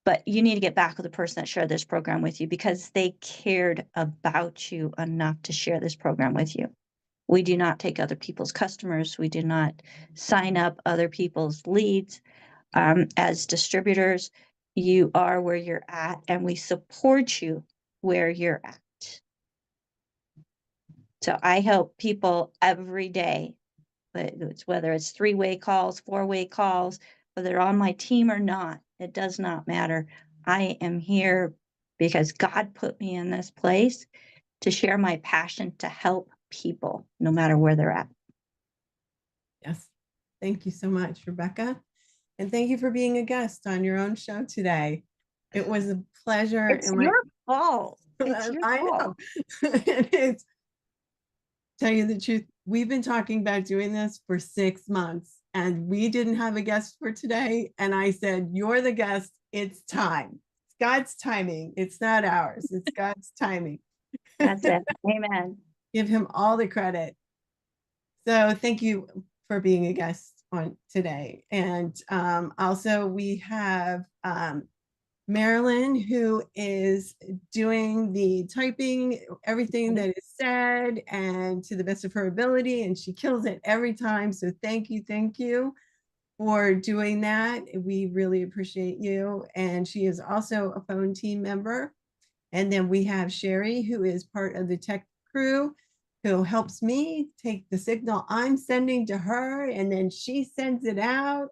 But you need to get back with the person that shared this program with you, because they cared about you enough to share this program with you. We do not take other people's customers. We do not sign up other people's leads. As distributors, you are where you're at, and we support you where you're at. So I help people every day, but whether it's 3-way calls, 4-way calls, whether they're on my team or not, it does not matter. I am here because God put me in this place to share my passion to help people, no matter where they're at. Yes. Thank you so much, Rebecca. And thank you for being a guest on your own show today. It was a pleasure. It's your fault. It's your I fault. know. It's, tell you the truth, we've been talking about doing this for 6 months and we didn't have a guest for today. And I said, you're the guest. It's time. It's God's timing. It's not ours. It's God's timing. That's it. Amen. Give him all the credit. So thank you for being a guest on today. And also we have Marilyn, who is doing the typing, everything that is said, and to the best of her ability, and she kills it every time. So thank you for doing that. We really appreciate you. And she is also a phone team member. And then we have Sherry, who is part of the tech crew, who helps me take the signal I'm sending to her, and then she sends it out.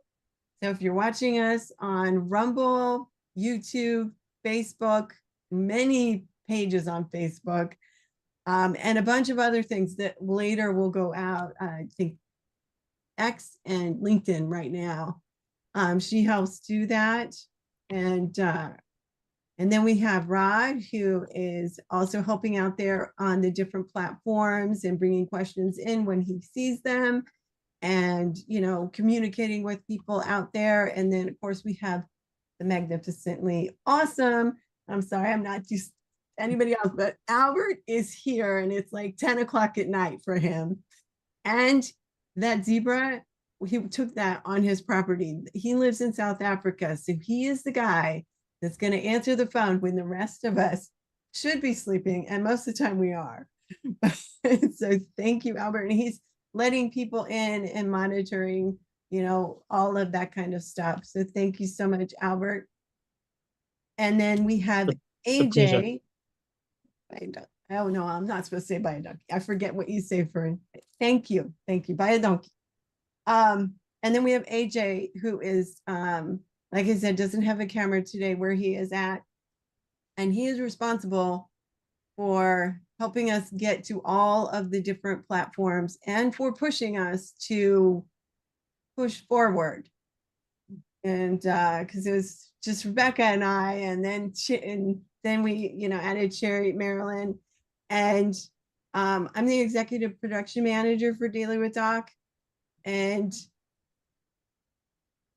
So if you're watching us on Rumble, YouTube, Facebook, many pages on Facebook, and a bunch of other things that later will go out, I think X and LinkedIn right now. She helps do that. And then we have Rod, who is also helping out there on the different platforms and bringing questions in when he sees them, and, you know, communicating with people out there. And then, of course, we have the magnificently awesome, I'm sorry, I'm not just anybody else, but Albert is here, and it's like 10 o'clock at night for him. And that zebra, he took that on his property. He lives in South Africa. So he is the guy that's going to answer the phone when the rest of us should be sleeping. And most of the time we are. So thank you, Albert. And he's letting people in and monitoring, you know, all of that kind of stuff. So thank you so much, Albert. And then we have AJ. Oh no, I'm not supposed to say by a donkey. I forget what you say for thank you. Thank you. By a donkey. And then we have AJ, who is like I said, doesn't have a camera today where he is at. And he is responsible for helping us get to all of the different platforms and for pushing us to push forward. And because it was just Rebecca and I, and then we, you know, added Sherry, Marilyn, and I'm the executive production manager for Daily with Doc, and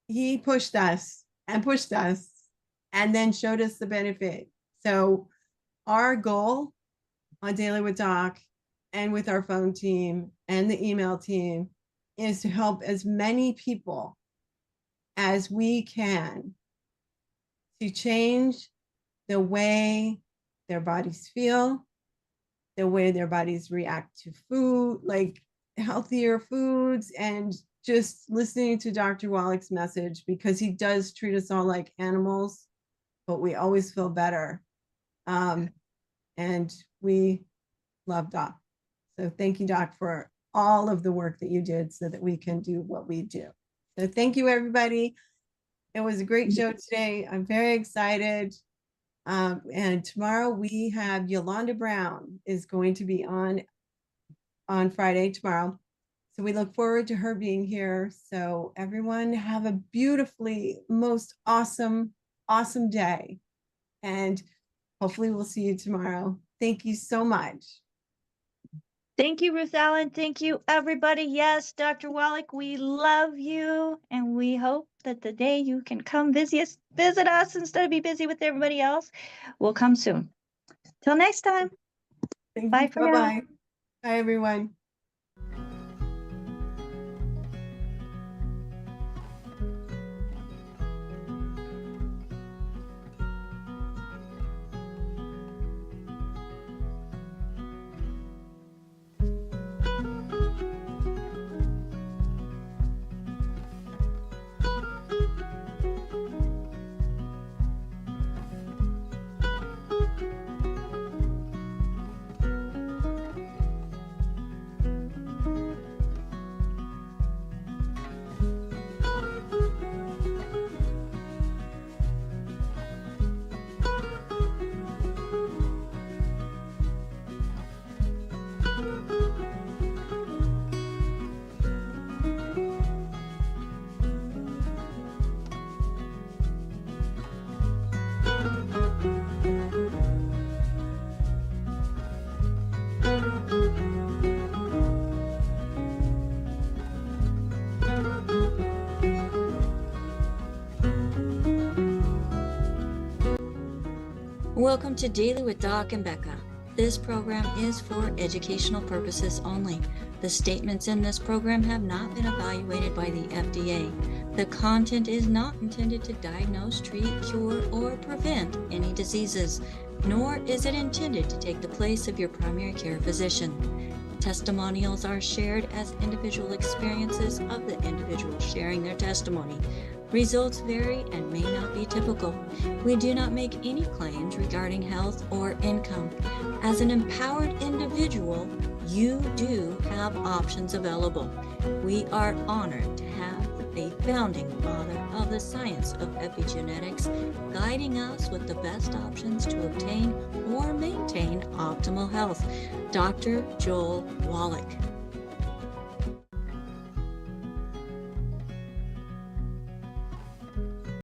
he pushed us and then showed us the benefit. So our goal on Daily with Doc and with our phone team and the email team is to help as many people as we can to change the way their bodies feel, the way their bodies react to food, like healthier foods, and just listening to Dr. Wallach's message, because he does treat us all like animals, but we always feel better. And we love Doc. So thank you, Doc, for all of the work that you did so that we can do what we do. So thank you, everybody. It was a great show today. I'm very excited. And tomorrow we have Yolanda Brown is going to be on Friday tomorrow. So we look forward to her being here. So everyone have a beautifully, most awesome, awesome day. And hopefully we'll see you tomorrow. Thank you so much. Thank you, Ruth Allen. Thank you, everybody. Yes, Dr. Wallach, we love you. And we hope that the day you can come visit us instead of be busy with everybody else will come soon. Till next time. Bye for now. Bye-bye. Bye, everyone. Welcome to Daily with Doc and Becca. This program is for educational purposes only. The statements in this program have not been evaluated by the FDA. The content is not intended to diagnose, treat, cure, or prevent any diseases, nor is it intended to take the place of your primary care physician. Testimonials are shared as individual experiences of the individual sharing their testimony. Results vary and may not be typical. We do not make any claims regarding health or income. As an empowered individual, you do have options available. We are honored to have a founding father of the science of epigenetics guiding us with the best options to obtain or maintain optimal health, Dr. Joel Wallach.